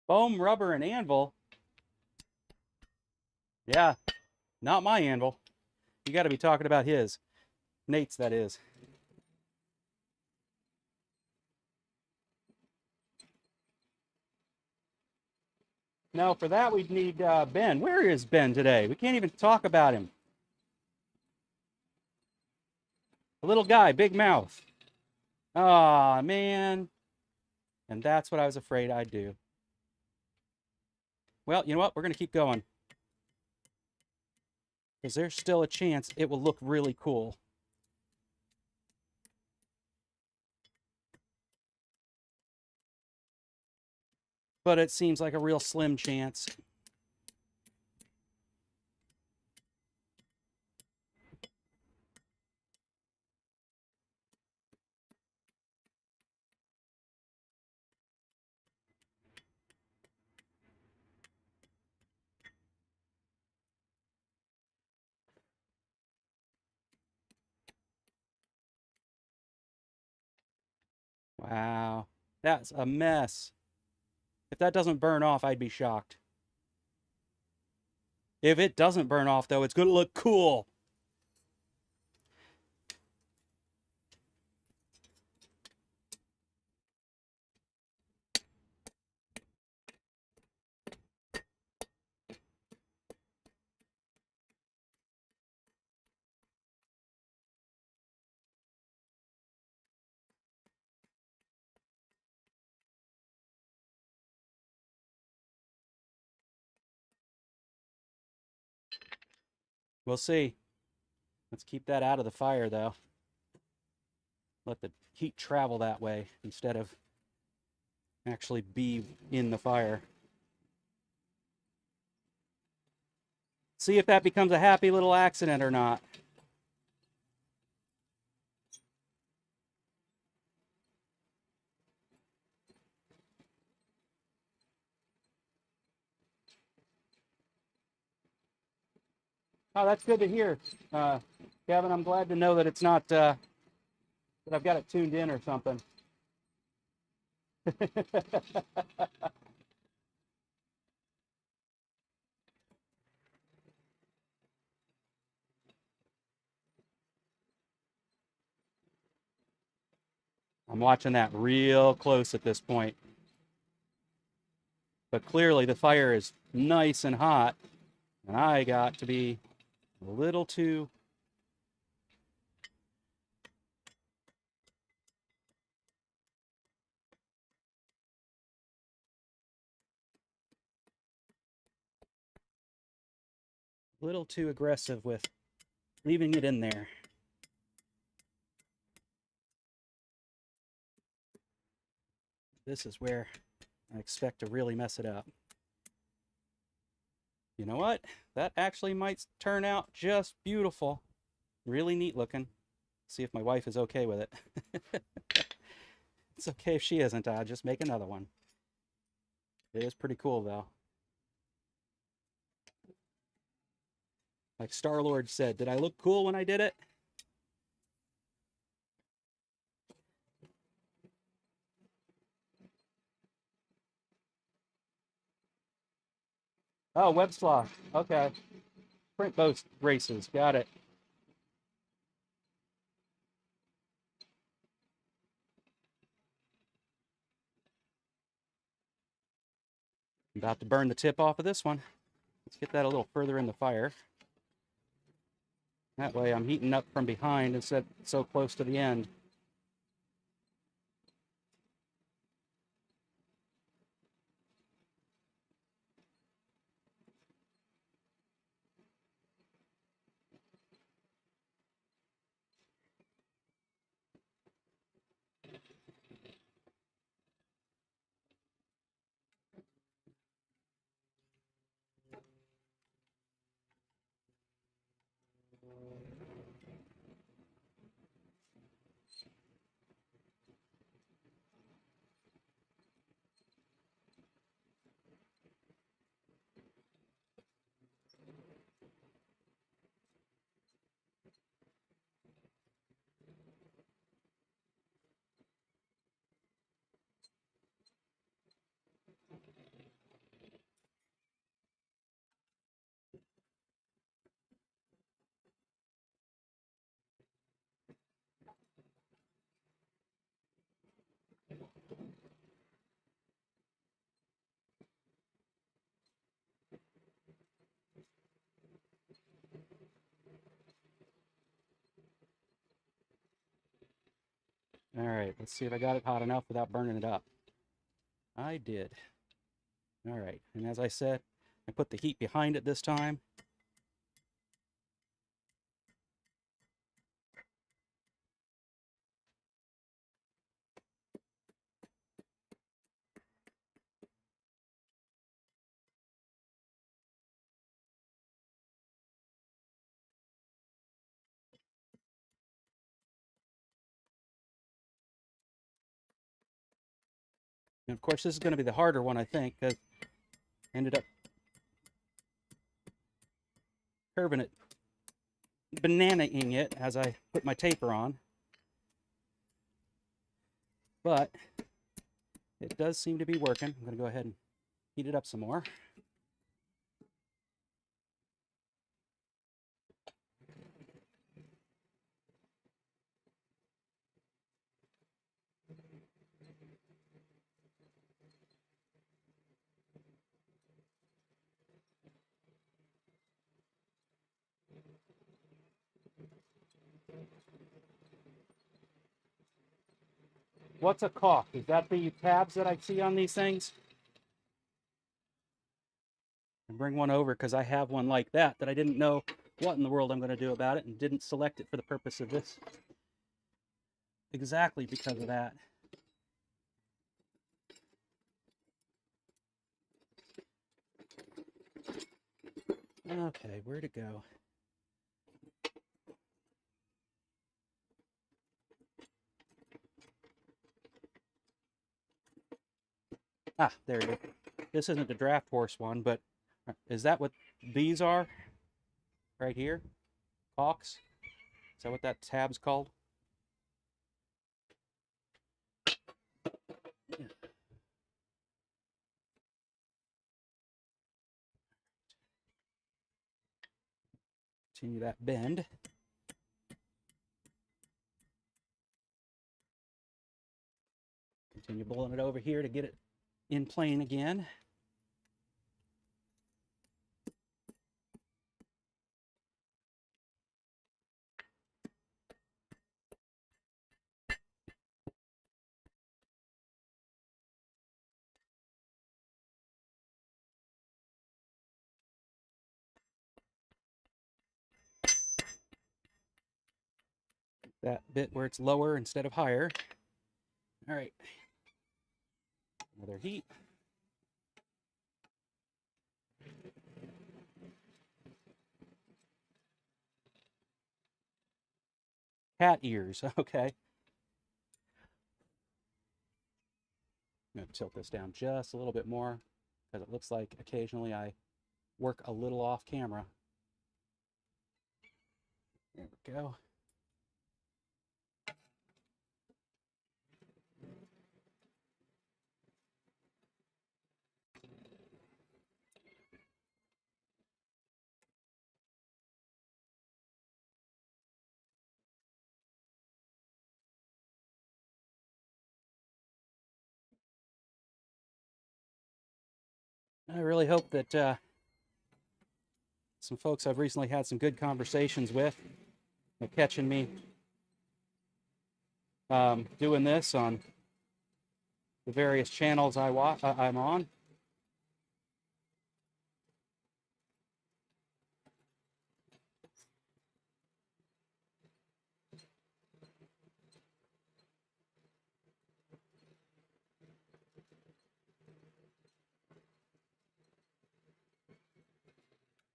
Foam, rubber, and anvil. Yeah, not my anvil. You got to be talking about his. Nate's, that is. No, for that we'd need Ben. Where is Ben today? We can't even talk about him. The little guy, big mouth. Aw, man. And that's what I was afraid I'd do. Well, you know what? We're going to keep going. Because there's still a chance it will look really cool. But it seems like a real slim chance. Wow. That's a mess. If that doesn't burn off, I'd be shocked. If it doesn't burn off, though, it's going to look cool. We'll see. Let's keep that out of the fire, though. Let the heat travel that way instead of actually be in the fire. See if that becomes a happy little accident or not. Oh, that's good to hear, Kevin. I'm glad to know that it's not, that I've got it tuned in or something. I'm watching that real close at this point. But clearly the fire is nice and hot, and I got to be a little too aggressive with leaving it in there. This is where I expect to really mess it up. You know what? That actually might turn out just beautiful. Really neat looking. See if my wife is okay with it. It's okay if she isn't. I'll just make another one. It is pretty cool, though. Like Star-Lord said, did I look cool when I did it? Oh, web sloth. Okay. Print boat races. Got it. I'm about to burn the tip off of this one. Let's get that a little further in the fire. That way I'm heating up from behind instead so close to the end. All right, let's see if I got it hot enough without burning it up. I did. All right, and as I said, I put the heat behind it this time. And of course, this is going to be the harder one, I think, because I ended up curving it, bananaing it as I put my taper on. But it does seem to be working. I'm going to go ahead and heat it up some more. What's a caulk? Is that the tabs that I see on these things? I bring one over because I have one like that I didn't know what in the world I'm going to do about it, and didn't select it for the purpose of this exactly because of that. Okay, where to go? Ah, there it is. This isn't the draft horse one, but is that what these are? Right here? Hawks? Is that what that tab's called? Continue that bend. Continue pulling it over here to get it in plane again. That bit where it's lower instead of higher. All right. Another heat. Cat ears, okay. I'm going to tilt this down just a little bit more because it looks like occasionally I work a little off camera. There we go. I really hope that some folks I've recently had some good conversations with are catching me doing this on the various channels I'm on.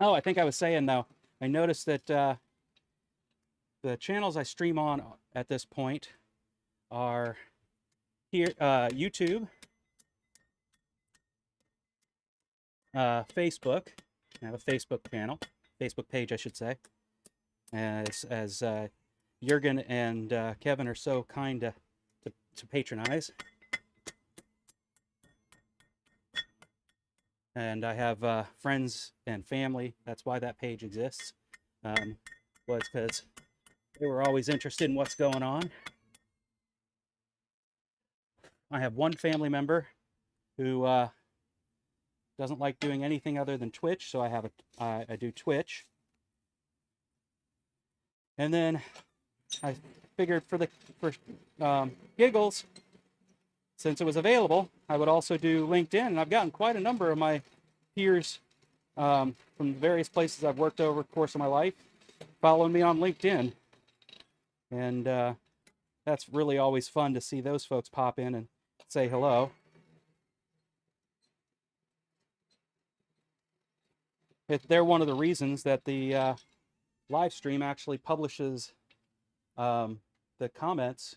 Oh, I think I was saying though, I noticed that the channels I stream on at this point are here, YouTube, Facebook. I have a Facebook channel, Facebook page, I should say. As Jurgen and Kevin are so kind to patronize. And I have friends and family. That's why that page exists. Was because they were always interested in what's going on. I have one family member who doesn't like doing anything other than Twitch, so I do Twitch. And then I figured for giggles, since it was available, I would also do LinkedIn, and I've gotten quite a number of my peers from various places I've worked over the course of my life following me on LinkedIn. And that's really always fun to see those folks pop in and say hello. They're one of the reasons that the live stream actually publishes the comments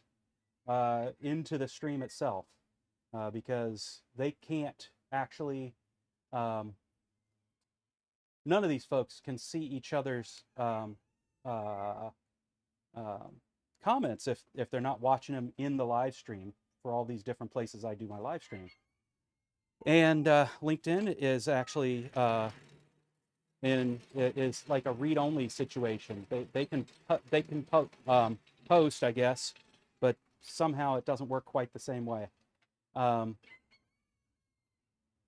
into the stream itself, because they can't actually, none of these folks can see each other's comments if they're not watching them in the live stream for all these different places I do my live stream. And LinkedIn is actually is like a read-only situation. They can post, I guess, but somehow it doesn't work quite the same way. And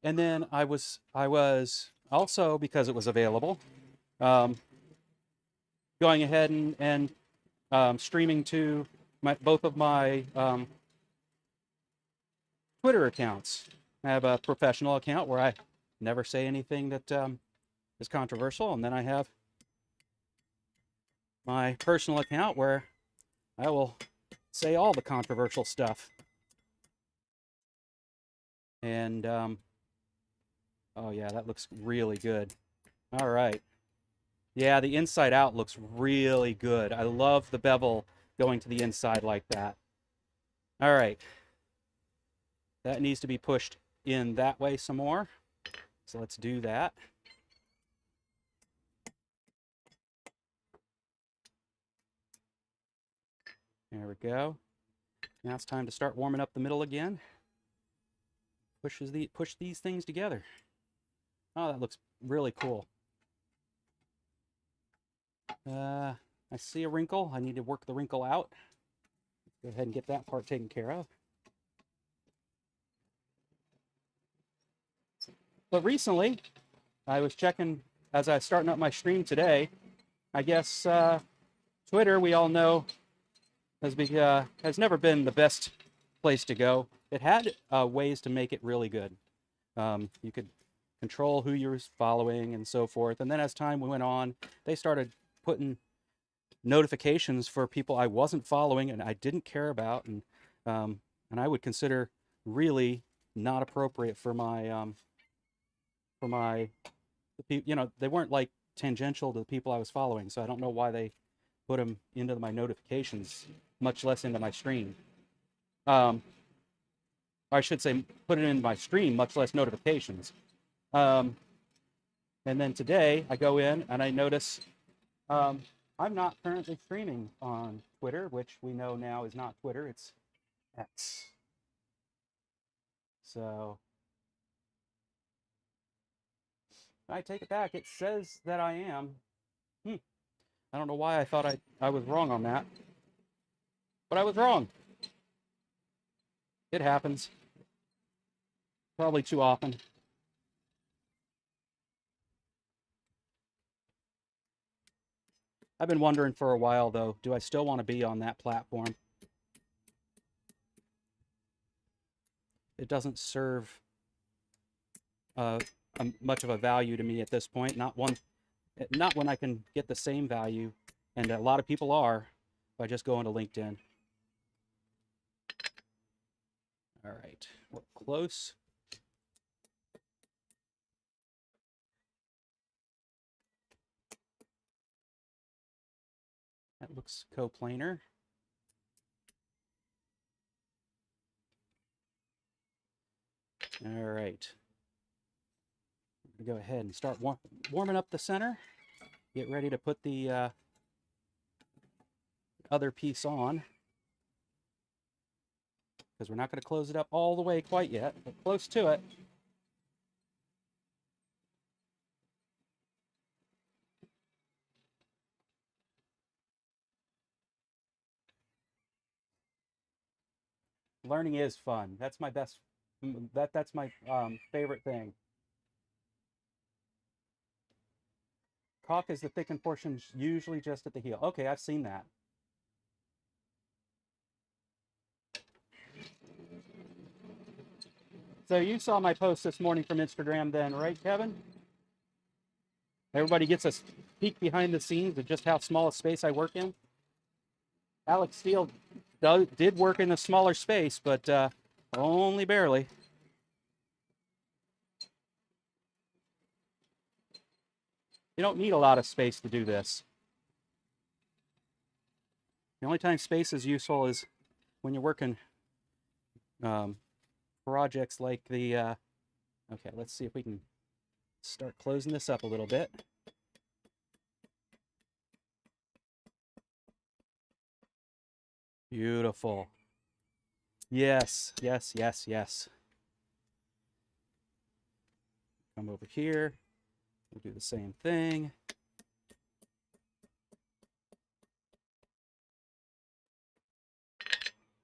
then I was also, because it was available, going ahead and streaming to both of my Twitter accounts. I have a professional account where I never say anything that is controversial, and then I have my personal account where I will say all the controversial stuff. And, oh yeah, that looks really good. All right. Yeah, the inside out looks really good. I love the bevel going to the inside like that. All right. That needs to be pushed in that way some more. So let's do that. There we go. Now it's time to start warming up the middle again. Push these things together. Oh, that looks really cool. I see a wrinkle. I need to work the wrinkle out. Go ahead and get that part taken care of. But recently, I was checking as I was starting up my stream today. I guess Twitter, we all know, has never been the best place to go. It had ways to make it really good. You could control who you were following and so forth. And then as time went on, they started putting notifications for people I wasn't following and I didn't care about, and I would consider really not appropriate for my they weren't like tangential to the people I was following, so I don't know why they put them into my notifications, much less into my stream. I should say put it in my stream, much less notifications. And then today I go in and I notice I'm not currently streaming on Twitter, which we know now is not Twitter, it's X. So I take it back. It says that I am. I don't know why I thought I was wrong on that, but I was wrong. It happens. Probably too often. I've been wondering for a while, though, do I still want to be on that platform? It doesn't serve much of a value to me at this point. Not when I can get the same value, and a lot of people are, by just going to LinkedIn. All right, we're close. That looks coplanar. All right. Go ahead and start warming up the center. Get ready to put the other piece on, because we're not going to close it up all the way quite yet, but close to it. Learning is fun. That's my best. That's my favorite thing. Caulk is the thickened portion, usually just at the heel. Okay, I've seen that. So you saw my post this morning from Instagram then, right, Kevin? Everybody gets a peek behind the scenes of just how small a space I work in. Alex Steele did work in a smaller space, but only barely. You don't need a lot of space to do this. The only time space is useful is when you're working projects like the, okay, let's see if we can start closing this up a little bit. Beautiful. Yes, yes, yes, yes. Come over here. We'll do the same thing.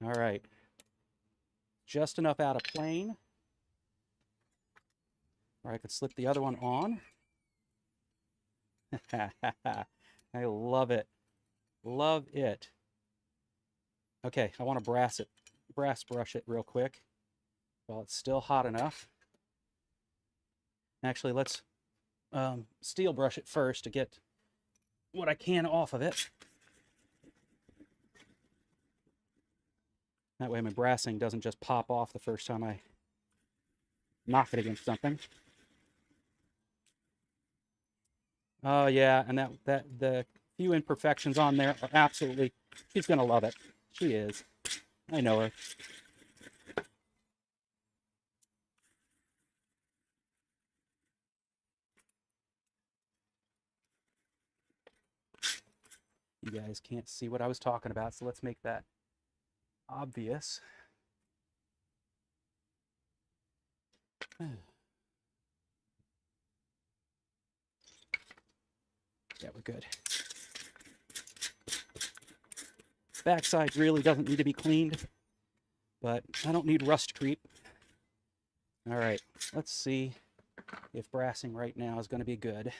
All right. Just enough out of plane where I could slip the other one on. I love it. Love it. Okay, I want to brass brush it real quick while it's still hot enough. Actually, let's steel brush it first to get what I can off of it. That way my brassing doesn't just pop off the first time I knock it against something. Oh yeah, and that the few imperfections on there are absolutely, she's gonna love it. She is. I know her. You guys can't see what I was talking about, so let's make that obvious. Yeah, we're good. Backside really doesn't need to be cleaned, but I don't need rust creep. All right, let's see if brassing right now is going to be good.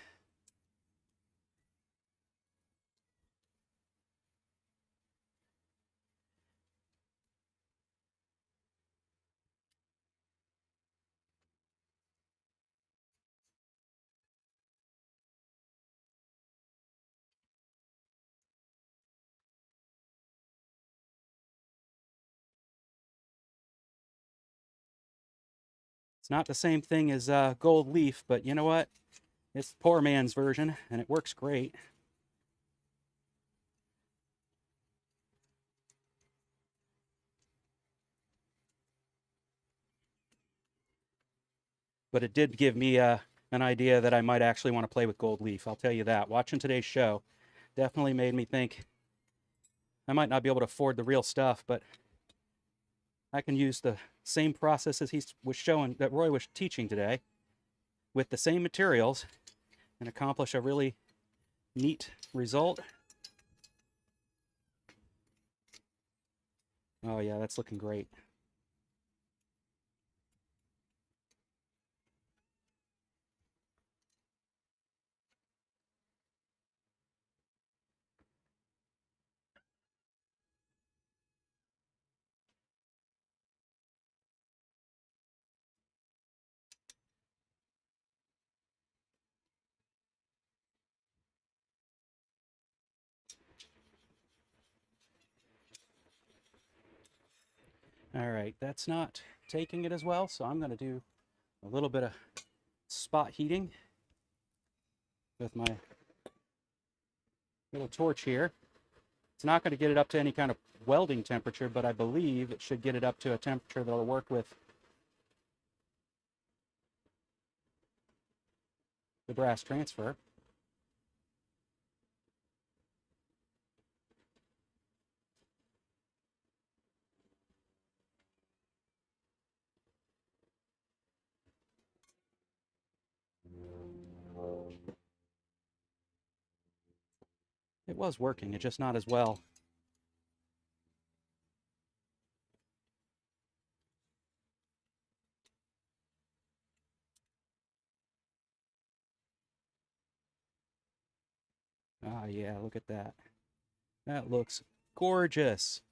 It's not the same thing as gold leaf, but you know what? It's the poor man's version, and it works great. But it did give me an idea that I might actually want to play with gold leaf. I'll tell you that. Watching today's show definitely made me think I might not be able to afford the real stuff, but I can use the same processes he was showing, that Roy was teaching today, with the same materials and accomplish a really neat result. Oh yeah, that's looking great. All right, that's not taking it as well, so I'm going to do a little bit of spot heating with my little torch here. It's not going to get it up to any kind of welding temperature, but I believe it should get it up to a temperature that'll work with the brass transfer. It was working, it's just not as well. Ah, yeah, look at that. That looks gorgeous.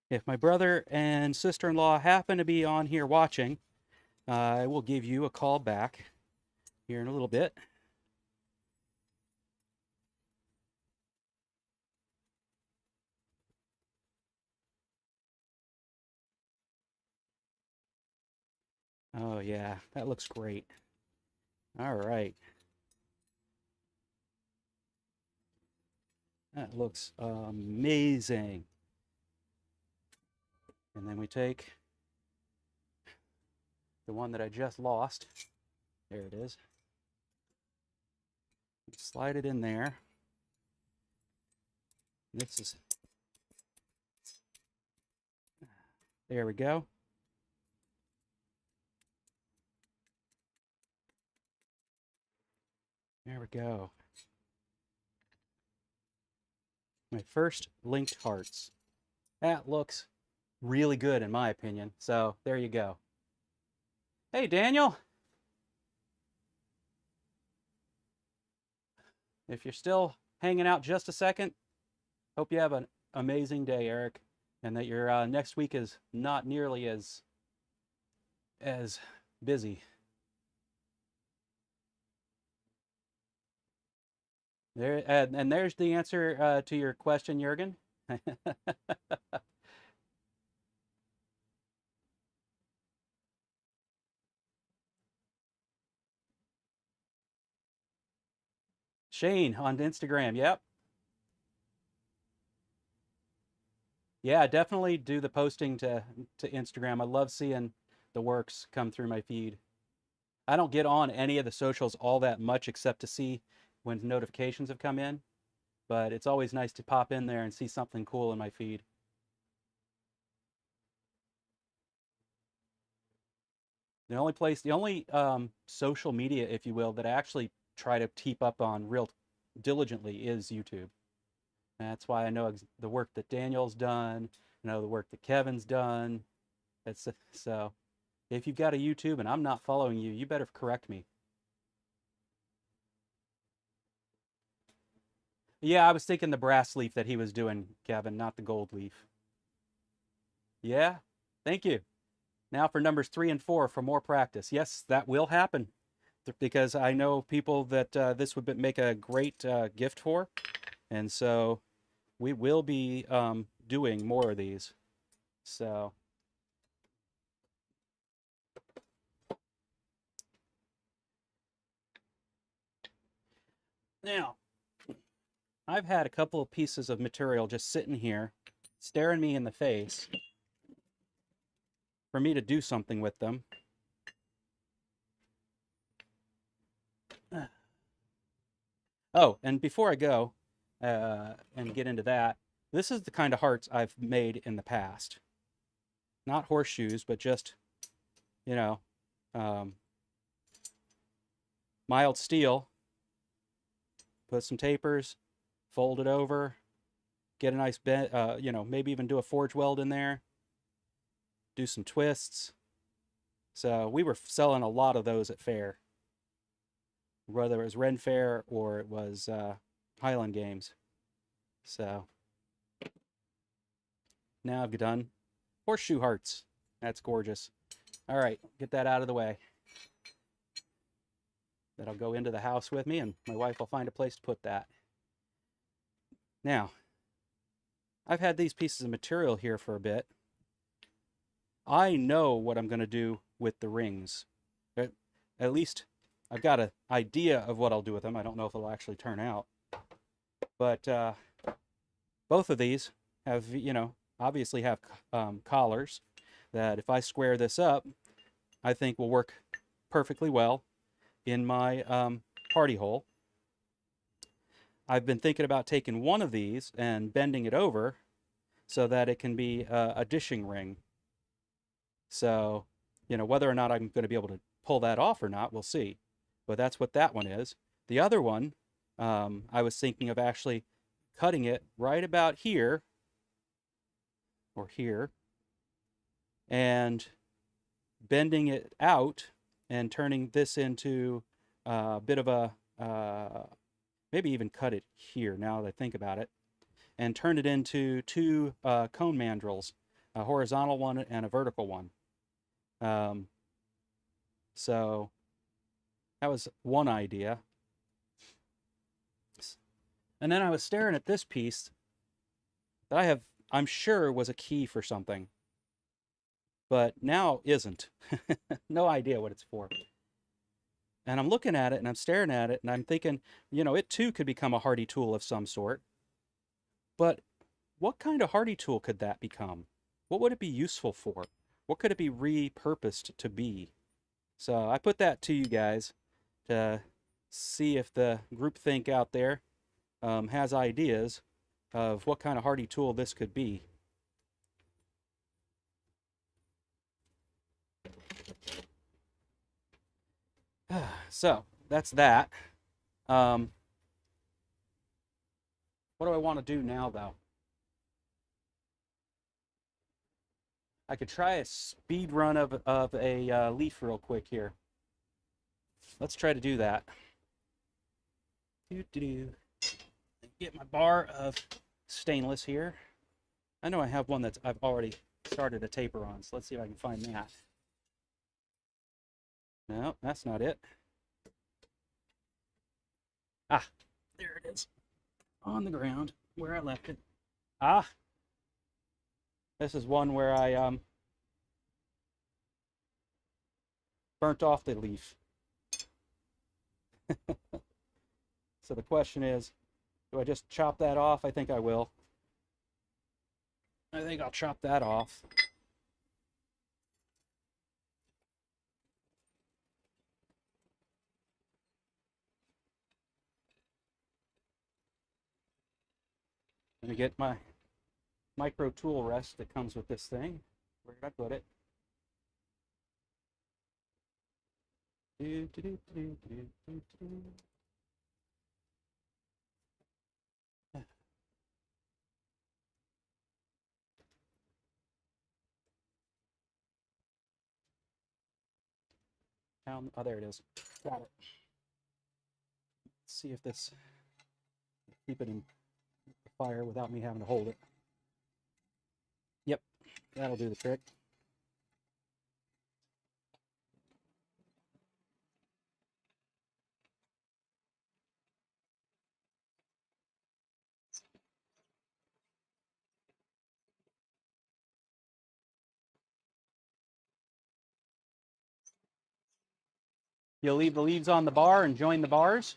If my brother and sister-in-law happen to be on here watching, I will give you a call back here in a little bit. Oh yeah, that looks great. All right. That looks amazing. And then we take the one that I just lost. There it is. Slide it in there. This is, there we go. There we go. My first linked hearts. That looks really good in my opinion. So there you go. Hey, Daniel. If you're still hanging out just a second, hope you have an amazing day, Eric. and that your next week is not nearly as busy. There, and there's the answer to your question, Jurgen. Shane on Instagram. Yep. Yeah, definitely do the posting to Instagram. I love seeing the works come through my feed. I don't get on any of the socials all that much except to see when notifications have come in, but it's always nice to pop in there and see something cool in my feed. The only social media, if you will, that I actually try to keep up on real diligently is YouTube. And that's why I know the work that Daniel's done, I know the work that Kevin's done. That's so. If you've got a YouTube and I'm not following you, you better correct me. Yeah, I was thinking the brass leaf that he was doing, Kevin, not the gold leaf. Yeah, thank you. Now for numbers 3 and 4 for more practice. Yes, that will happen because I know people that this would make a great gift for. And so we will be doing more of these. So now I've had a couple of pieces of material just sitting here staring me in the face for me to do something with them. Oh, and before I go and get into that, this is the kind of hearts I've made in the past. Not horseshoes, but just, you know, um, mild steel. Put some tapers, fold it over, get a nice bend, maybe even do a forge weld in there, do some twists. So we were selling a lot of those at fair, whether it was Ren Fair or it was Highland Games. So now I've done horseshoe hearts. That's gorgeous. All right, get that out of the way. That'll go into the house with me, and my wife will find a place to put that. Now, I've had these pieces of material here for a bit. I know what I'm going to do with the rings. At least I've got an idea of what I'll do with them. I don't know if it'll actually turn out. But both of these have, obviously have collars that if I square this up, I think will work perfectly well in my party hole. I've been thinking about taking one of these and bending it over so that it can be a dishing ring. So, whether or not I'm going to be able to pull that off or not, we'll see. But that's what that one is. The other one, I was thinking of actually cutting it right about here or here and bending it out and turning this into a bit of a, maybe even cut it here now that I think about it, and turn it into two cone mandrels, a horizontal one and a vertical one. So that was one idea. And then I was staring at this piece that I'm sure was a key for something, but now isn't. No idea what it's for. And I'm looking at it and I'm staring at it and I'm thinking, it too could become a hardy tool of some sort. But what kind of hardy tool could that become? What would it be useful for? What could it be repurposed to be? So I put that to you guys to see if the groupthink out there has ideas of what kind of hardy tool this could be. So that's that. What do I want to do now, though? I could try a speed run of a leaf real quick here. Let's try to do that. Get my bar of stainless here. I know I have one that I've already started a taper on, so let's see if I can find that. No, that's not it. Ah, there it is. On the ground, where I left it. Ah, this is one where I burnt off the leaf. So the question is, do I just chop that off? I think I will. I think I'll chop that off. Let me get my micro tool rest that comes with this thing. Where did I put it? Down, oh, there it is. Got it. Let's see if this keep it in the fire without me having to hold it. Yep, that'll do the trick. You'll leave the leaves on the bar and join the bars.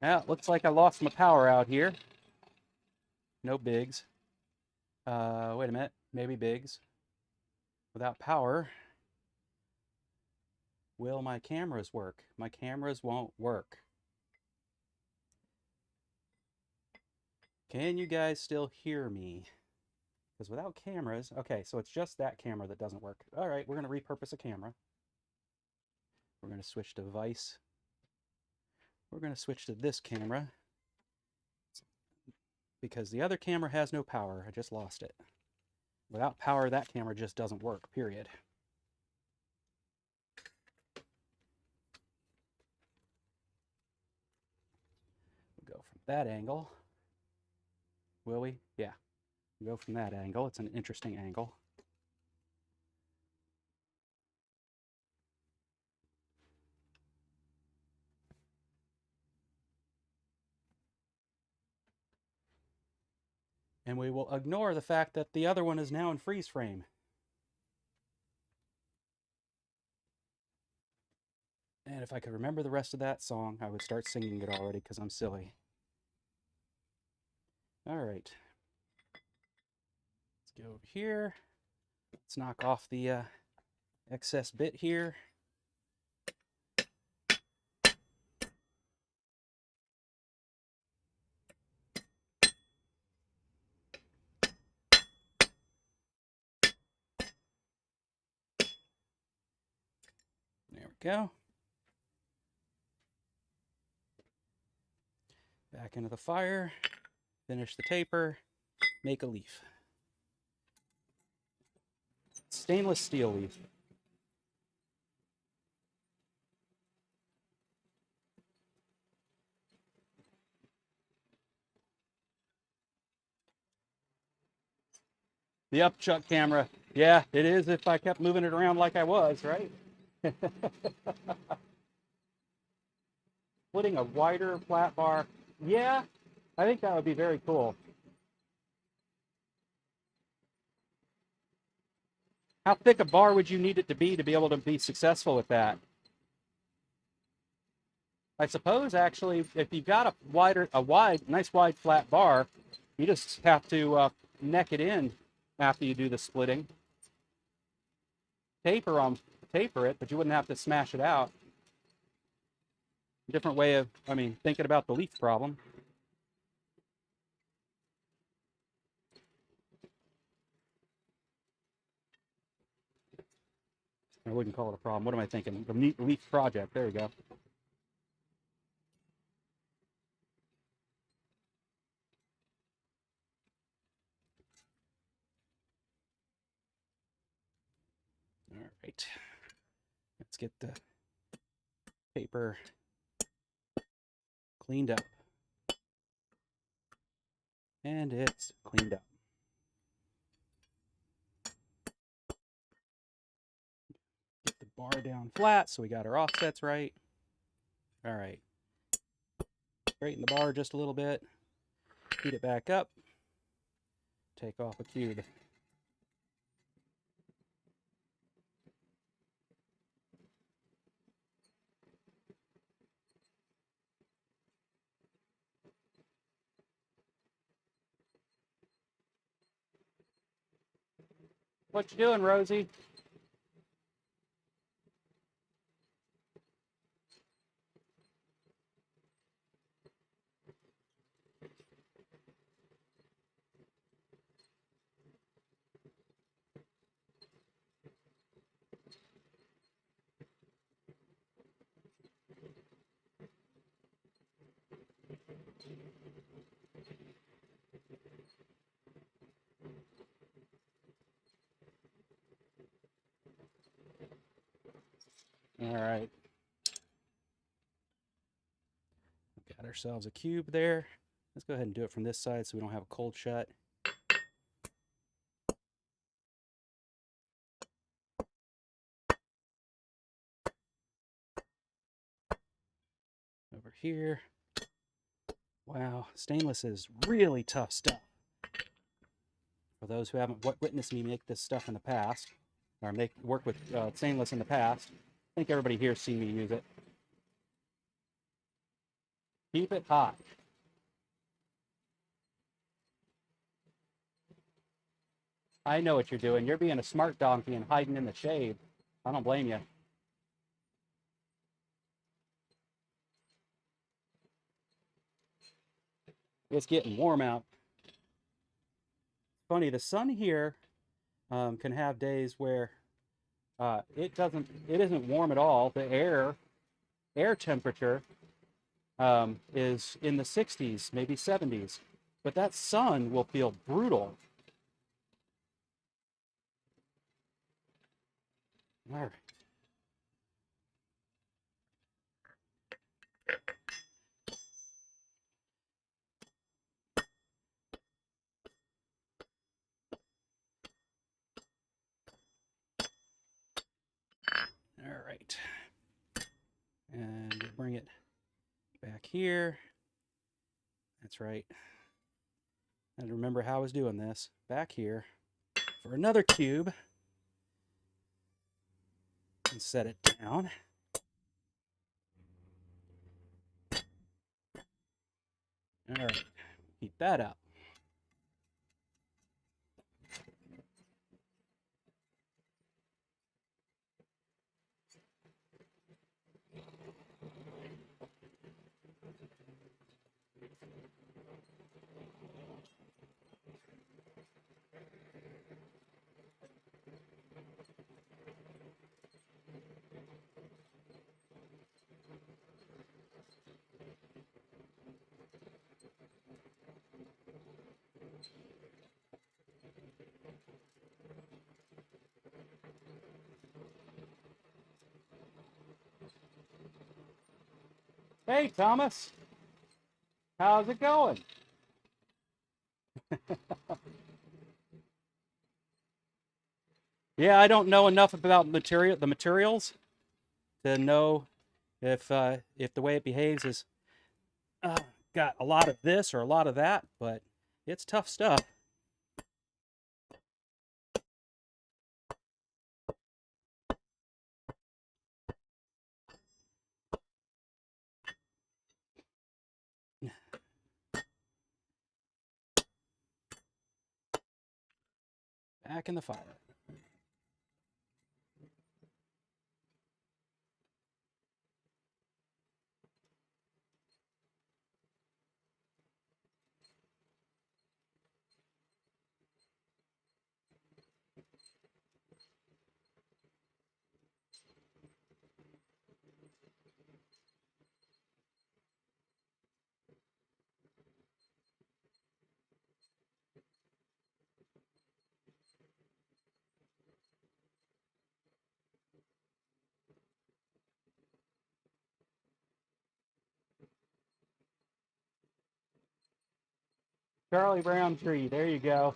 Yeah, it looks like I lost my power out here. No bigs. Wait a minute, maybe bigs. Without power, will my cameras work? My cameras won't work. Can you guys still hear me? Because without cameras, okay, so it's just that camera that doesn't work. All right, we're going to repurpose a camera. We're going to switch device. We're going to switch to this camera because the other camera has no power. I just lost it. Without power, that camera just doesn't work, period. We'll go from that angle. Will we? Yeah. We'll go from that angle. It's an interesting angle. And we will ignore the fact that the other one is now in freeze frame. And if I could remember the rest of that song, I would start singing it already because I'm silly. All right. Let's go over here. Let's knock off the excess bit here. There we go. Back into the fire. Finish the taper. Make a leaf. Stainless steel leaf. The upchuck camera. Yeah, it is if I kept moving it around like I was, right? Putting a wider flat bar. Yeah, I think that would be very cool. How thick a bar would you need it to be able to be successful with that? I suppose actually, if you've got a nice wide flat bar, you just have to neck it in after you do the splitting. Taper it, but you wouldn't have to smash it out. Different way of, thinking about the leaf problem. I wouldn't call it a problem. What am I thinking? The neat leaf project. There you go. All right. right, let's get the paper cleaned up. And it's cleaned up. Get the bar down flat so we got our offsets right. All right. Straighten the bar just a little bit. Heat it back up. Take off a cube. What you doing, Rosie? All right. Got ourselves a cube there. Let's go ahead and do it from this side so we don't have a cold shut. Over here. Wow, stainless is really tough stuff. For those who haven't witnessed me make this stuff in the past, or work with stainless in the past, I think everybody here's seen me use it. Keep it hot. I know what you're doing. You're being a smart donkey and hiding in the shade. I don't blame you. It's getting warm out. Funny, the sun here can have days where it isn't warm at all. The air temperature is in the 60s, maybe 70s, but that sun will feel brutal. All right. All right. And bring it back here. That's right. And remember how I was doing this. Back here for another cube. And set it down. All right. Heat that up. Hey, Thomas. How's it going? Yeah, I don't know enough about the materials to know if the way it behaves is got a lot of this or a lot of that, but it's tough stuff. Back in the fire. Charlie Brown tree. There you go.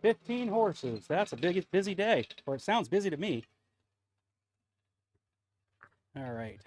15 horses. That's a big, busy day, or it sounds busy to me. All right.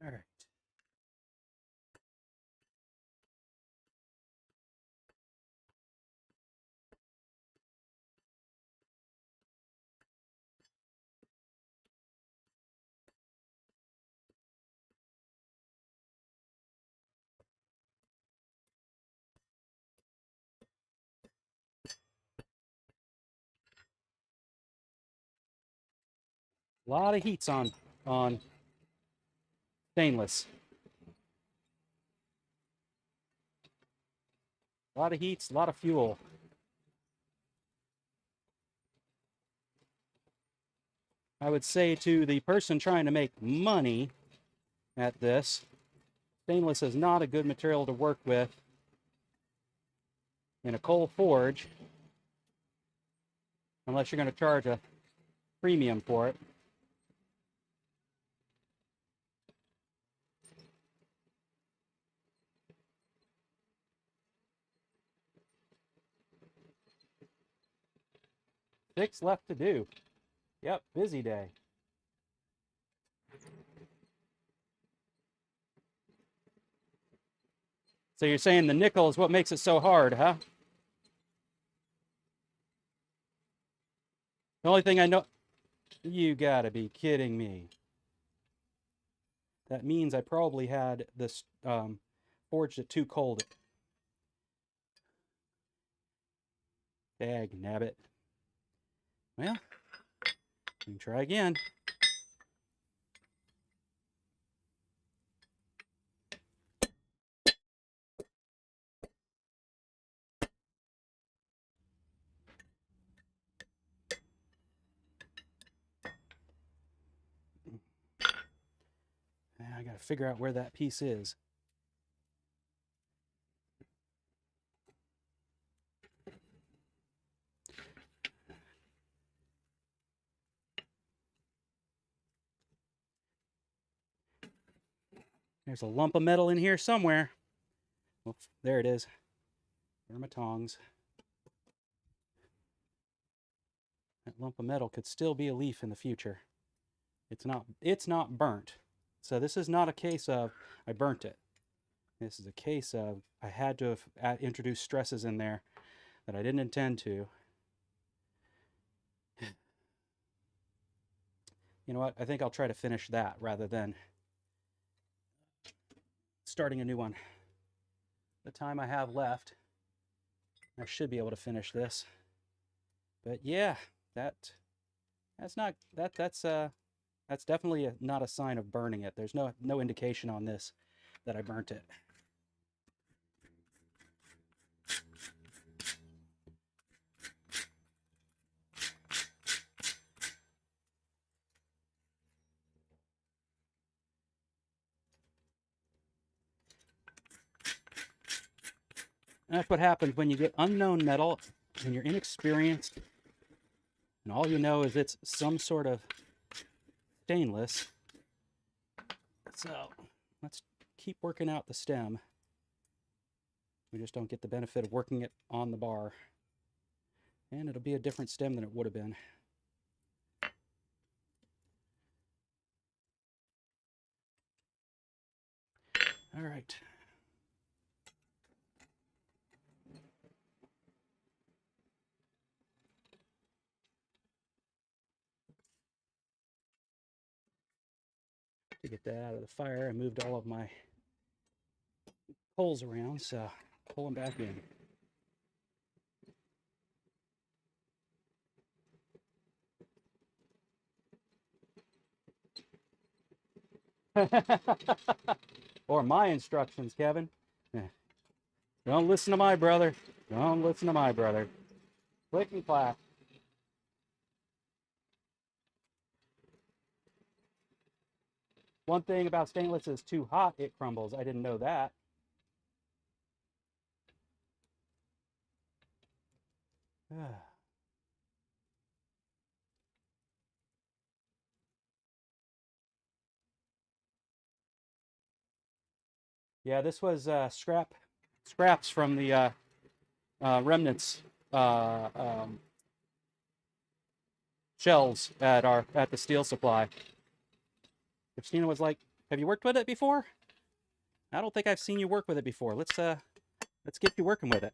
All right. A lot of heats on stainless. A lot of heats, a lot of fuel. I would say to the person trying to make money at this, stainless is not a good material to work with in a coal forge unless you're going to charge a premium for it. Six left to do. Yep, busy day. So you're saying the nickel is what makes it so hard, huh? The only thing I know... You gotta be kidding me. That means I probably had this forged it too cold. Dag nabbit. Well, we can try again. I gotta figure out where that piece is. There's a lump of metal in here somewhere. Well, there it is. Where are my tongs? That lump of metal could still be a leaf in the future. It's not burnt. So this is not a case of I burnt it. This is a case of I had to have introduced stresses in there that I didn't intend to. You know what? I think I'll try to finish that rather than starting a new one. The time I have left, I should be able to finish this. But yeah, that's definitely not a sign of burning it. There's no indication on this that I burnt it. And that's what happens when you get unknown metal and you're inexperienced and all you know is it's some sort of stainless. So let's keep working out the stem. We just don't get the benefit of working it on the bar. And it'll be a different stem than it would have been. All right. To get that out of the fire, I moved all of my poles around, so pull them back in. Or my instructions, Kevin. Don't listen to my brother. Don't listen to my brother. Click and clack. One thing about stainless is too hot, it crumbles. I didn't know that. Yeah, this was scraps from the remnants shelves at the steel supply. Christina was like, "Have you worked with it before?" I don't think I've seen you work with it before. Let's get you working with it.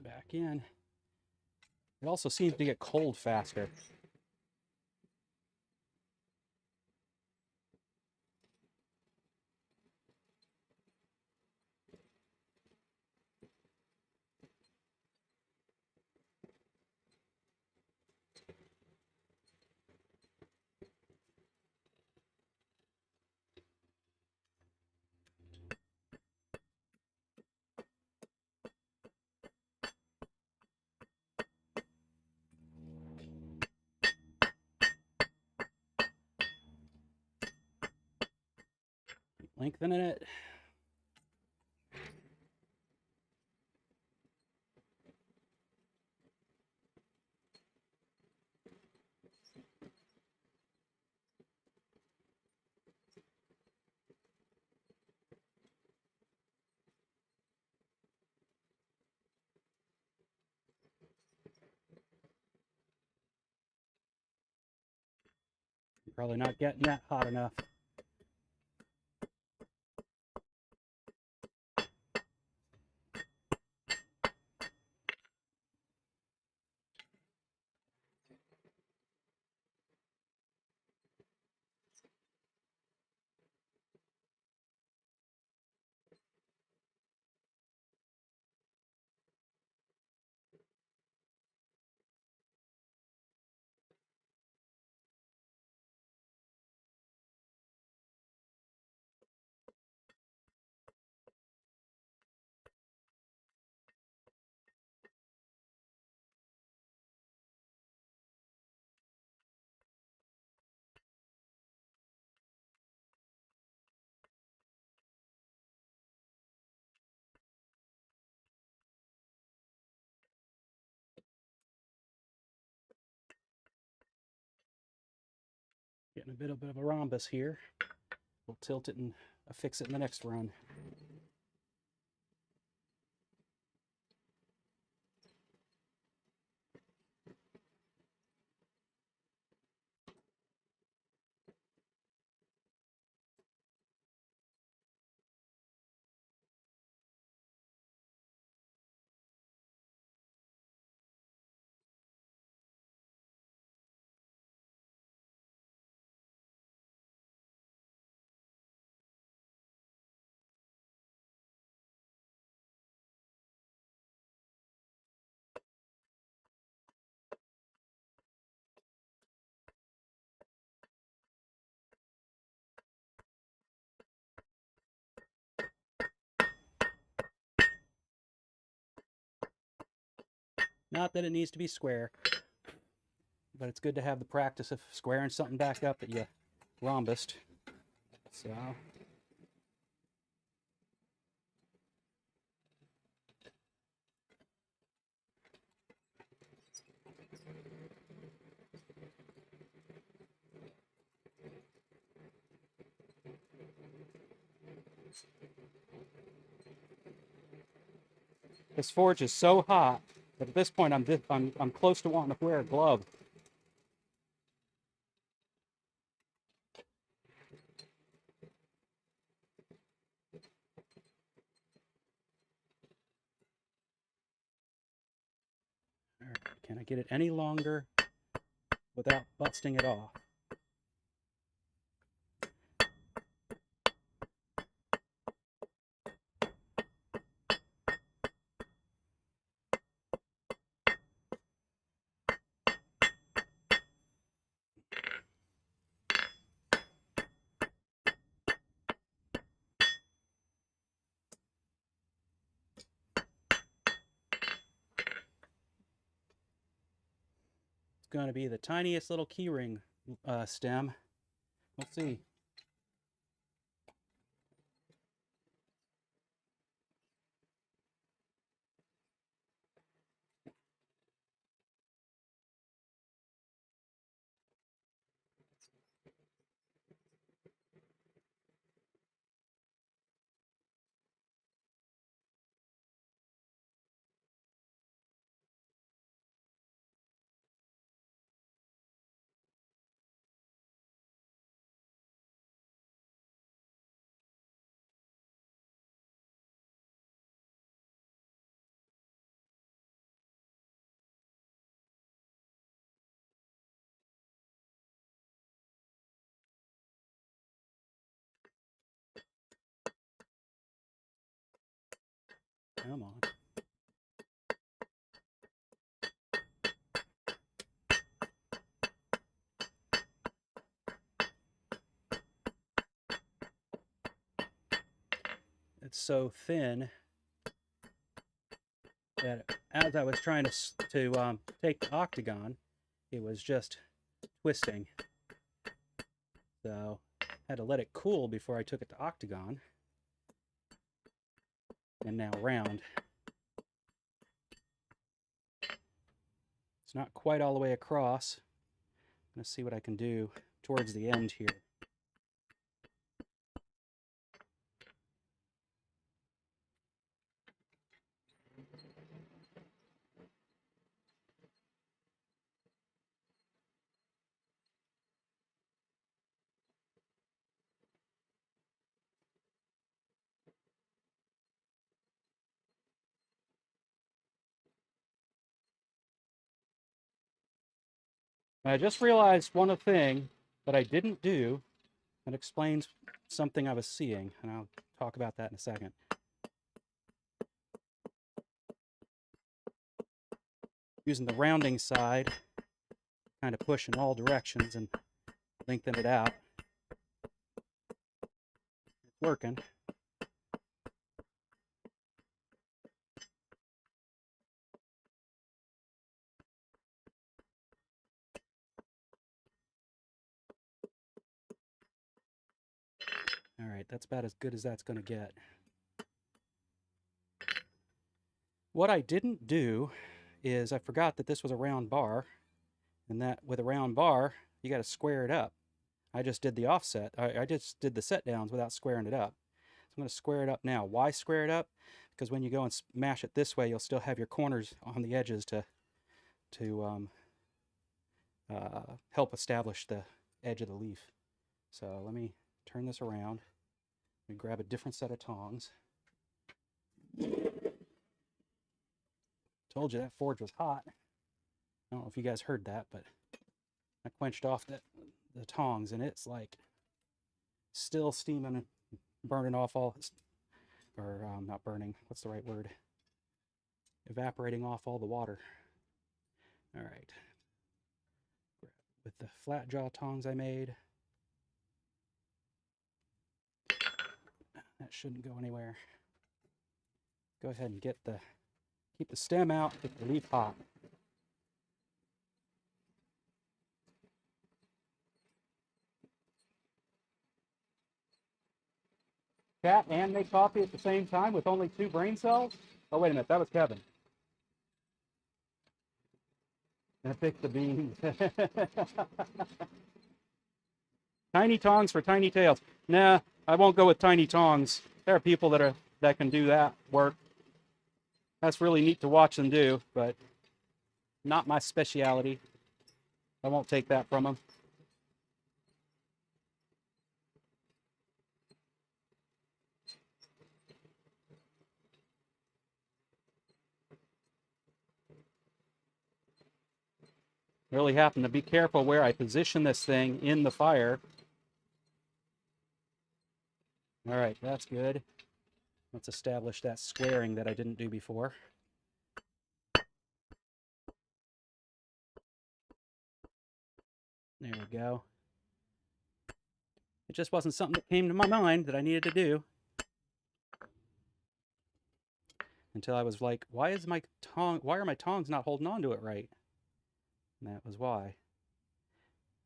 Back in. It also seems to get cold faster. Lengthening it. Probably not getting that hot enough. Getting a bit of a rhombus here. We'll tilt it and fix it in the next run. Not that it needs to be square, but it's good to have the practice of squaring something back up that you rhombused. So this forge is so hot that at this point I'm close to wanting to wear a glove. All right, can I get it any longer without busting it off? It's going to be the tiniest little keyring stem. We'll see. Come on. It's so thin that as I was trying to take the octagon, it was just twisting. So I had to let it cool before I took it to octagon. And now round. It's not quite all the way across. I'm going to see what I can do towards the end here. And I just realized one thing that I didn't do that explains something I was seeing, and I'll talk about that in a second. Using the rounding side, kind of push in all directions and lengthen it out. It's working. All right, that's about as good as that's going to get. What I didn't do is I forgot that this was a round bar, and that with a round bar, you got to square it up. I just did the offset. I just did the set downs without squaring it up. So I'm going to square it up now. Why square it up? Because when you go and smash it this way, you'll still have your corners on the edges to help establish the edge of the leaf. So let me turn this around. Let me grab a different set of tongs. Told you that forge was hot. I don't know if you guys heard that, but I quenched off the tongs, and it's like still steaming and burning off all, or not burning, what's the right word? Evaporating off all the water. All right. With the flat jaw tongs I made, that shouldn't go anywhere. Go ahead and keep the stem out, get the leaf hot. Cat and make coffee at the same time with only 2 brain cells? Oh, wait a minute, that was Kevin. And pick the beans. Tiny tongs for tiny tails. Nah, I won't go with tiny tongs. There are people that can do that work. That's really neat to watch them do, but not my speciality. I won't take that from them. Really happen to be careful where I position this thing in the fire. All right, that's good. Let's establish that squaring that I didn't do before. There we go. It just wasn't something that came to my mind that I needed to do until I was like, why are my tongs not holding on to it right? And that was why.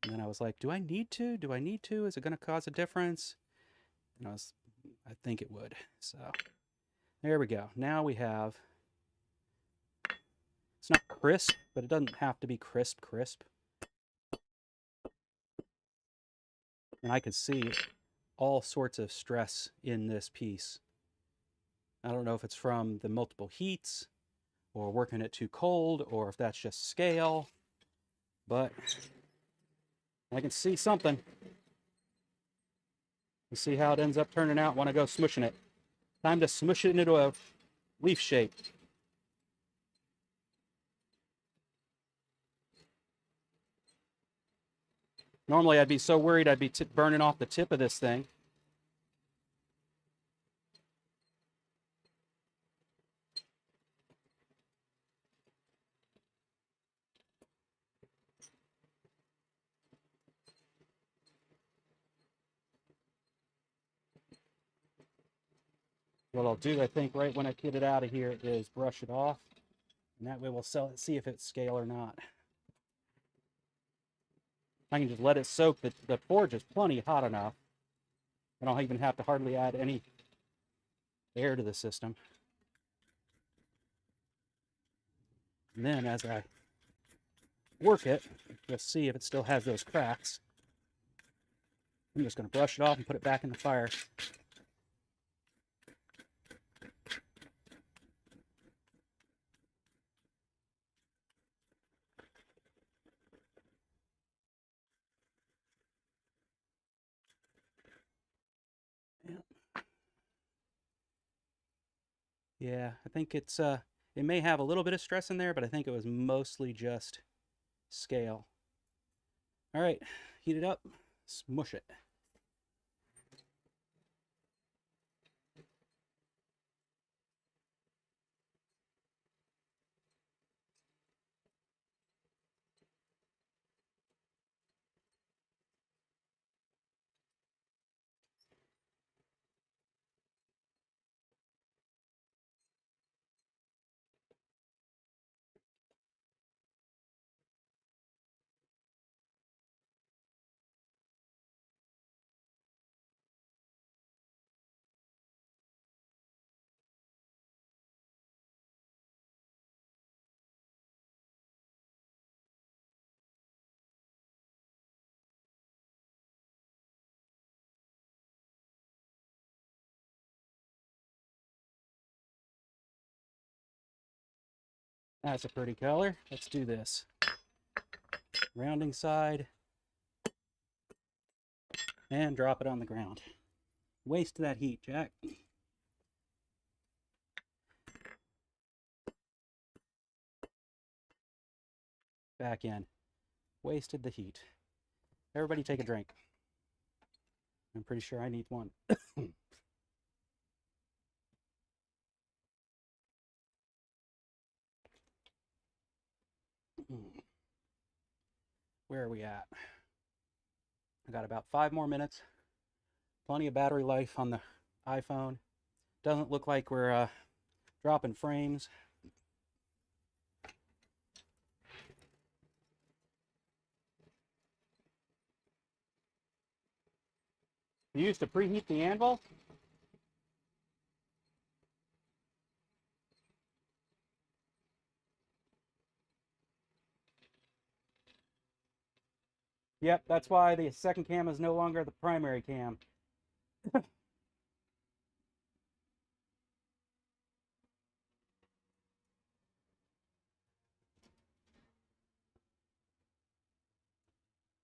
And then I was like, do I need to? Do I need to? Is it going to cause a difference? And I think it would. So there we go. Now we have, it's not crisp, but it doesn't have to be crisp. And I can see all sorts of stress in this piece. I don't know if it's from the multiple heats or working it too cold or if that's just scale, but I can see something. You see how it ends up turning out when I go smushing it. Time to smush it into a leaf shape. Normally I'd be so worried I'd be burning off the tip of this thing. What I'll do, I think, right when I get it out of here is brush it off. And that way we'll see if it's scale or not. I can just let it soak. The forge is plenty hot enough. I don't even have to hardly add any air to the system. And then as I work it, you'll see if it still has those cracks. I'm just going to brush it off and put it back in the fire. Yeah, I think it may have a little bit of stress in there, but I think it was mostly just scale. All right, heat it up, smush it. That's a pretty color. Let's do this. Rounding side. And drop it on the ground. Waste that heat, Jack. Back in. Wasted the heat. Everybody take a drink. I'm pretty sure I need one. Where are we at? I got about 5 more minutes. Plenty of battery life on the iPhone. Doesn't look like we're dropping frames. You used to preheat the anvil? Yep, that's why the second cam is no longer the primary cam.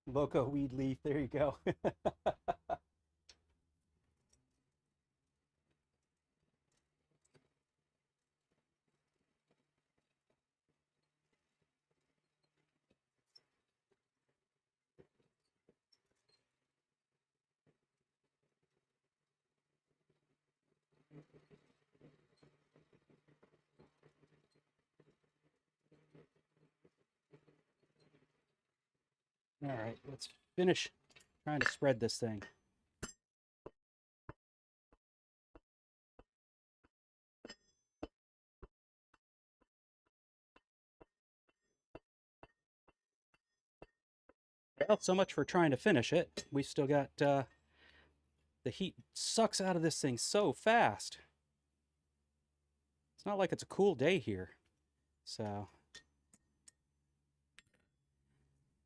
Loco weed leaf, there you go. All right, let's finish trying to spread this thing. Well, so much for trying to finish it. We've still got, the heat sucks out of this thing so fast. It's not like it's a cool day here. So,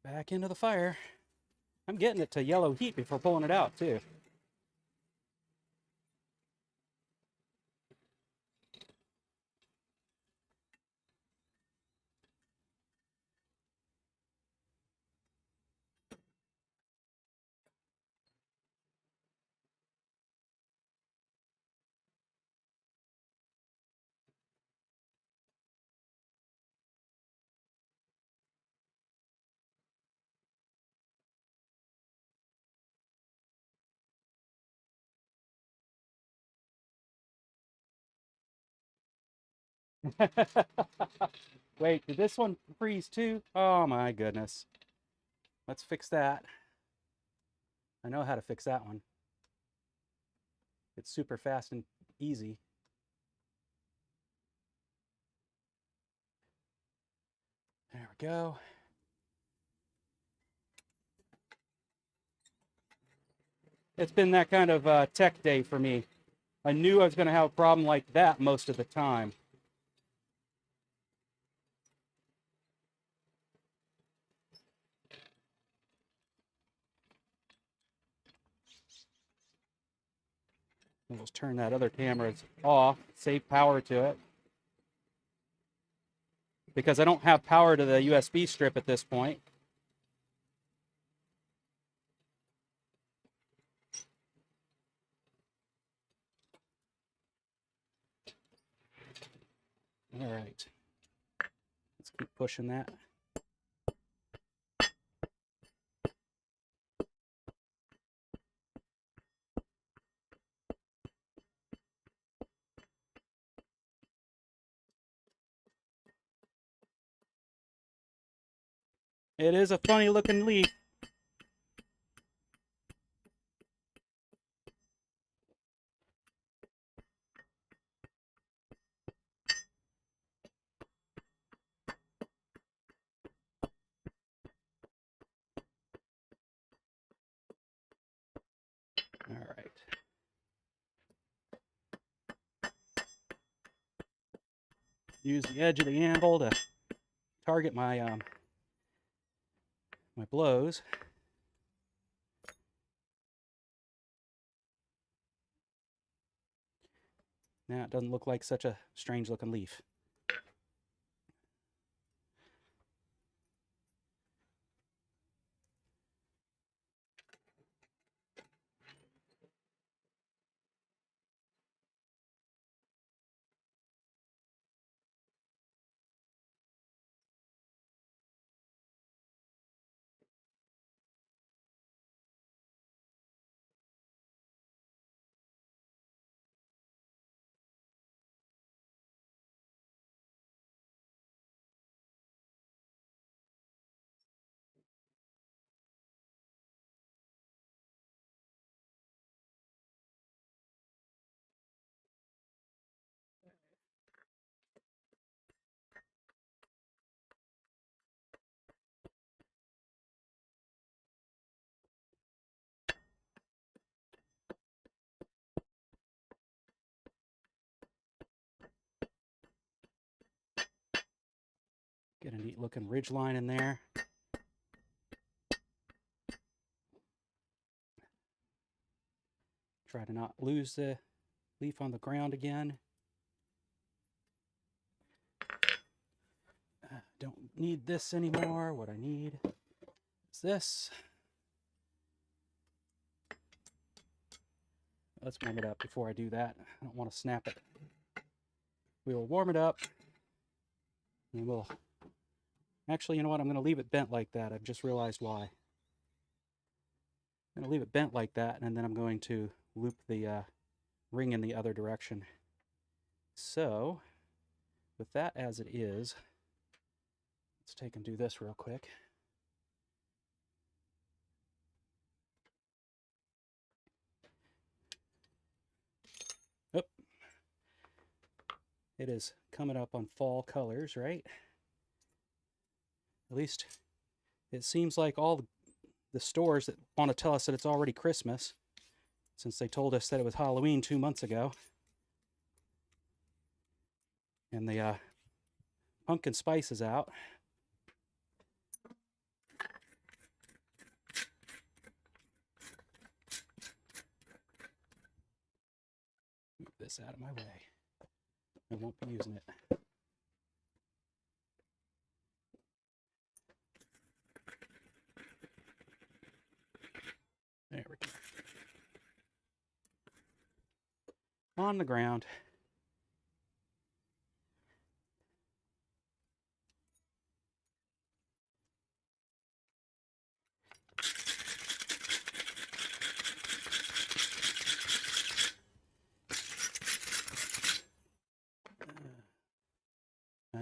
back into the fire. I'm getting it to yellow heat before pulling it out, too. Wait, did this one freeze too? Oh my goodness. Let's fix that. I know how to fix that one. It's super fast and easy. There we go. It's been that kind of tech day for me. I knew I was going to have a problem like that most of the time. I'll just turn that other camera off, save power to it. Because I don't have power to the USB strip at this point. All right. Let's keep pushing that. It is a funny looking leaf. All right. Use the edge of the anvil to target my my blows. Now it doesn't look like such a strange looking leaf. looking ridgeline in there. Try to not lose the leaf on the ground again. Don't need this anymore. What I need is this. Let's warm it up before I do that. I don't want to snap it. We will warm it up. And we'll... Actually, you know what? I'm going to leave it bent like that. I've just realized why. I'm going to leave it bent like that, and then I'm going to loop the ring in the other direction. So, with that as it is, let's take and do this real quick. Oop. It is coming up on fall colors, right? At least it seems like all the stores that want to tell us that it's already Christmas, since they told us that it was Halloween 2 months ago. And the pumpkin spice is out. Move this out of my way. I won't be using it. There we go. On the ground.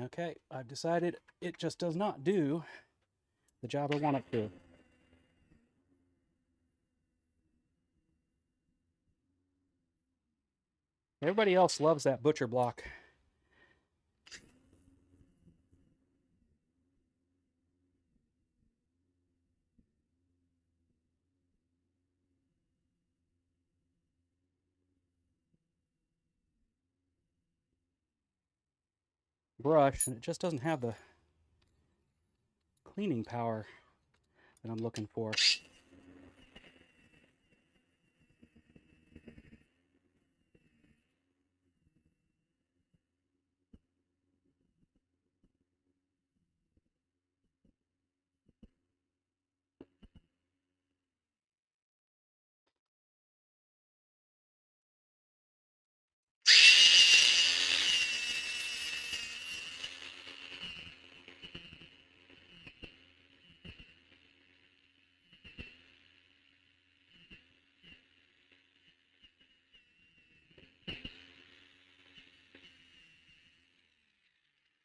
Okay, I've decided it just does not do the job I want it to. Everybody else loves that butcher block. Brush, and it just doesn't have the cleaning power that I'm looking for.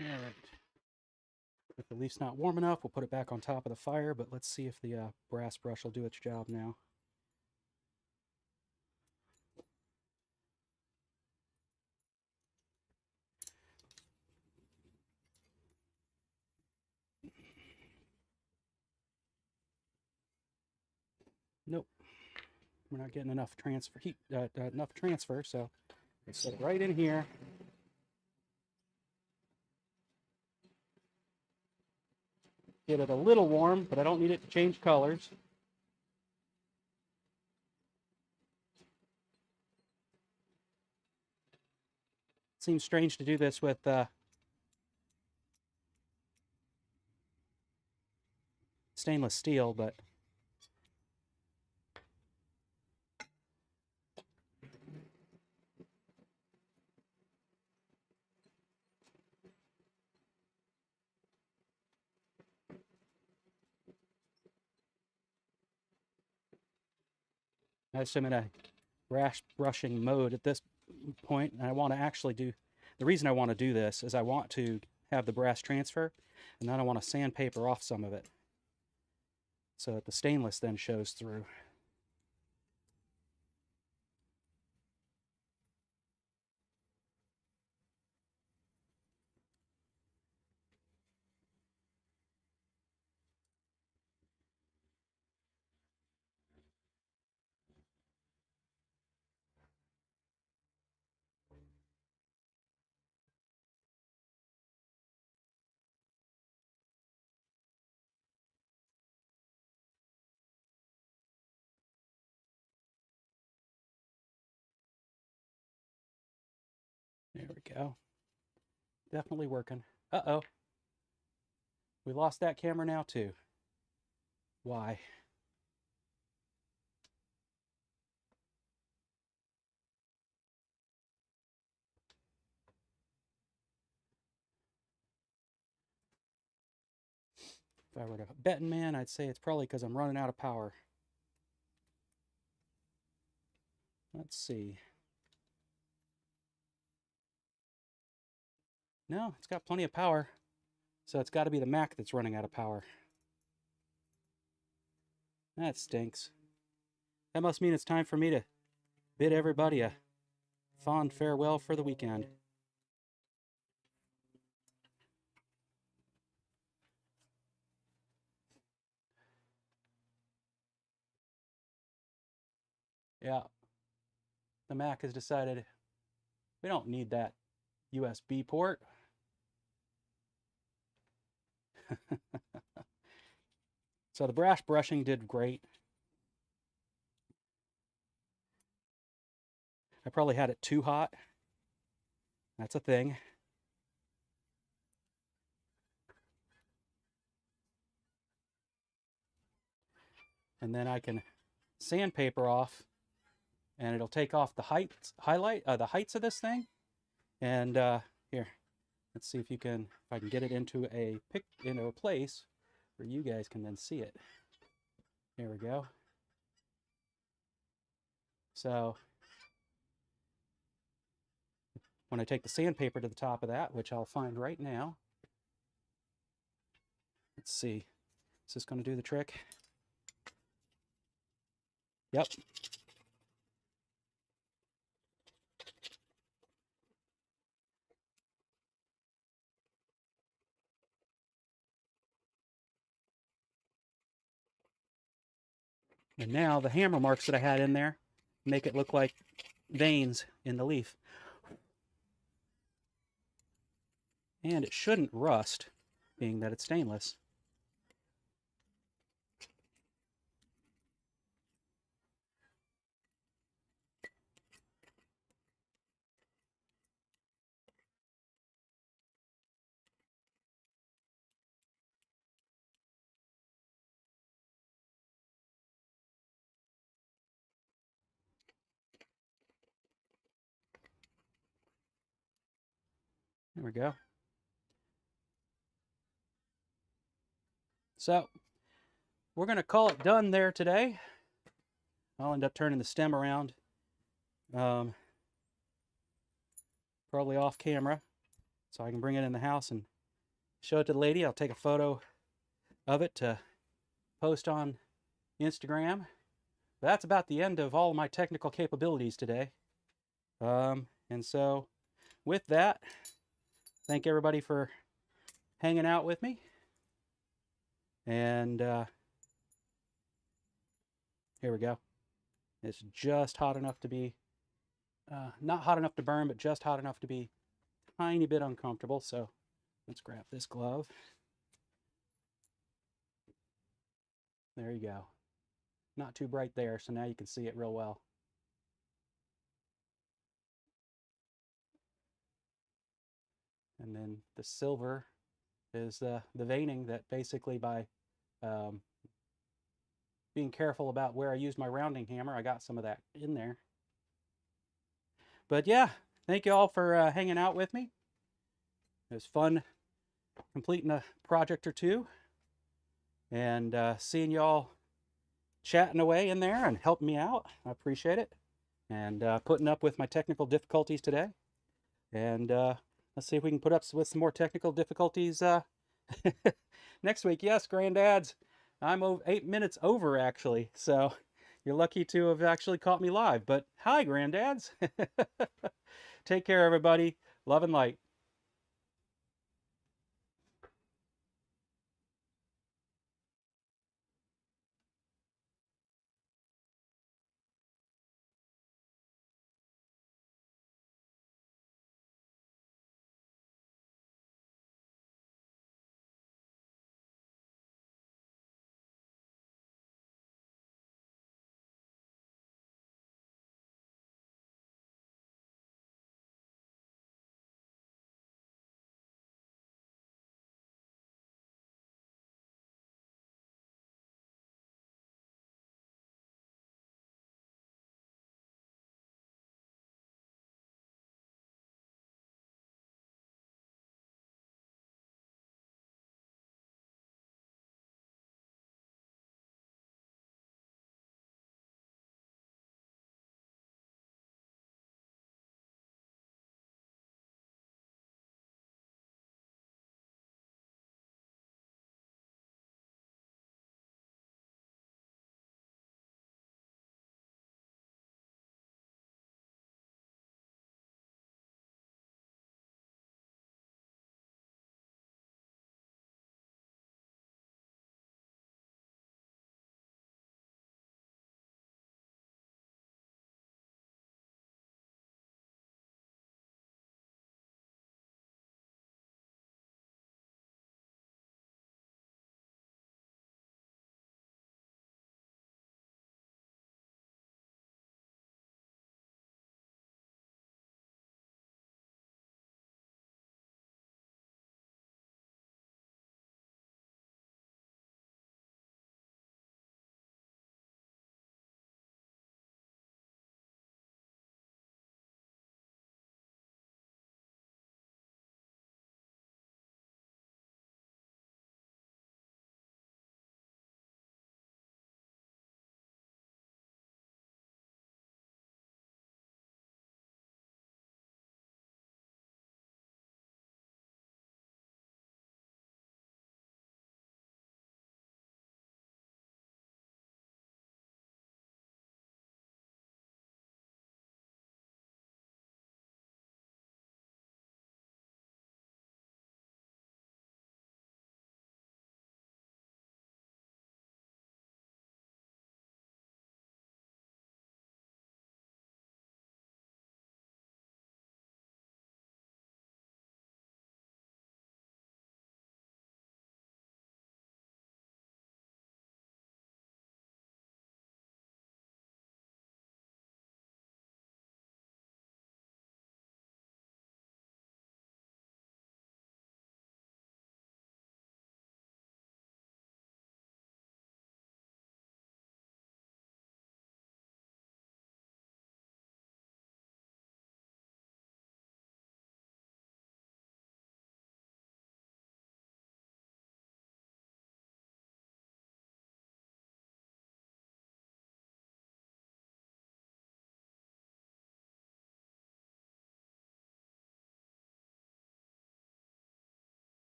All right. If the leaf's not warm enough, we'll put it back on top of the fire, but let's see if the brass brush will do its job now. Nope. We're not getting enough transfer heat, enough transfer, so let's set it right in here. Get it a little warm, but I don't need it to change colors. It seems strange to do this with stainless steel, but I just am in a brass brushing mode at this point, and I want to actually do, the reason I want to do this is I want to have the brass transfer, and then I want to sandpaper off some of it so that the stainless then shows through. There we go. Definitely working. Uh-oh. We lost that camera now too. Why? If I were to betting man, I'd say it's probably because I'm running out of power. Let's see. No, it's got plenty of power. So it's got to be the Mac that's running out of power. That stinks. That must mean it's time for me to bid everybody a fond farewell for the weekend. Yeah, the Mac has decided we don't need that USB port. So the brass brushing did great. I probably had it too hot. That's a thing. And then I can sandpaper off, and it'll take off the heights of this thing. And here, let's see if I can get it into a place where you guys can then see it. There we go. So when I take the sandpaper to the top of that, which I'll find right now, let's see, is this going to do the trick? Yep. And now the hammer marks that I had in there make it look like veins in the leaf. And it shouldn't rust, being that it's stainless. There we go. So we're going to call it done there today. I'll end up turning the stem around, probably off camera, so I can bring it in the house and show it to the lady. I'll take a photo of it to post on Instagram. But that's about the end of all of my technical capabilities today. And so with that, thank everybody for hanging out with me. And here we go. It's just hot enough to be, not hot enough to burn, but just hot enough to be a tiny bit uncomfortable. So let's grab this glove. There you go. Not too bright there, so now you can see it real well. And then the silver is the veining that basically by being careful about where I use my rounding hammer, I got some of that in there. But yeah, thank you all for hanging out with me. It was fun completing a project or two, and seeing y'all chatting away in there and helping me out. I appreciate it. And putting up with my technical difficulties today. And let's see if we can put up with some more technical difficulties next week. Yes, granddads, I'm 8 minutes over actually, so you're lucky to have actually caught me live. But hi, granddads. Take care, everybody. Love and light.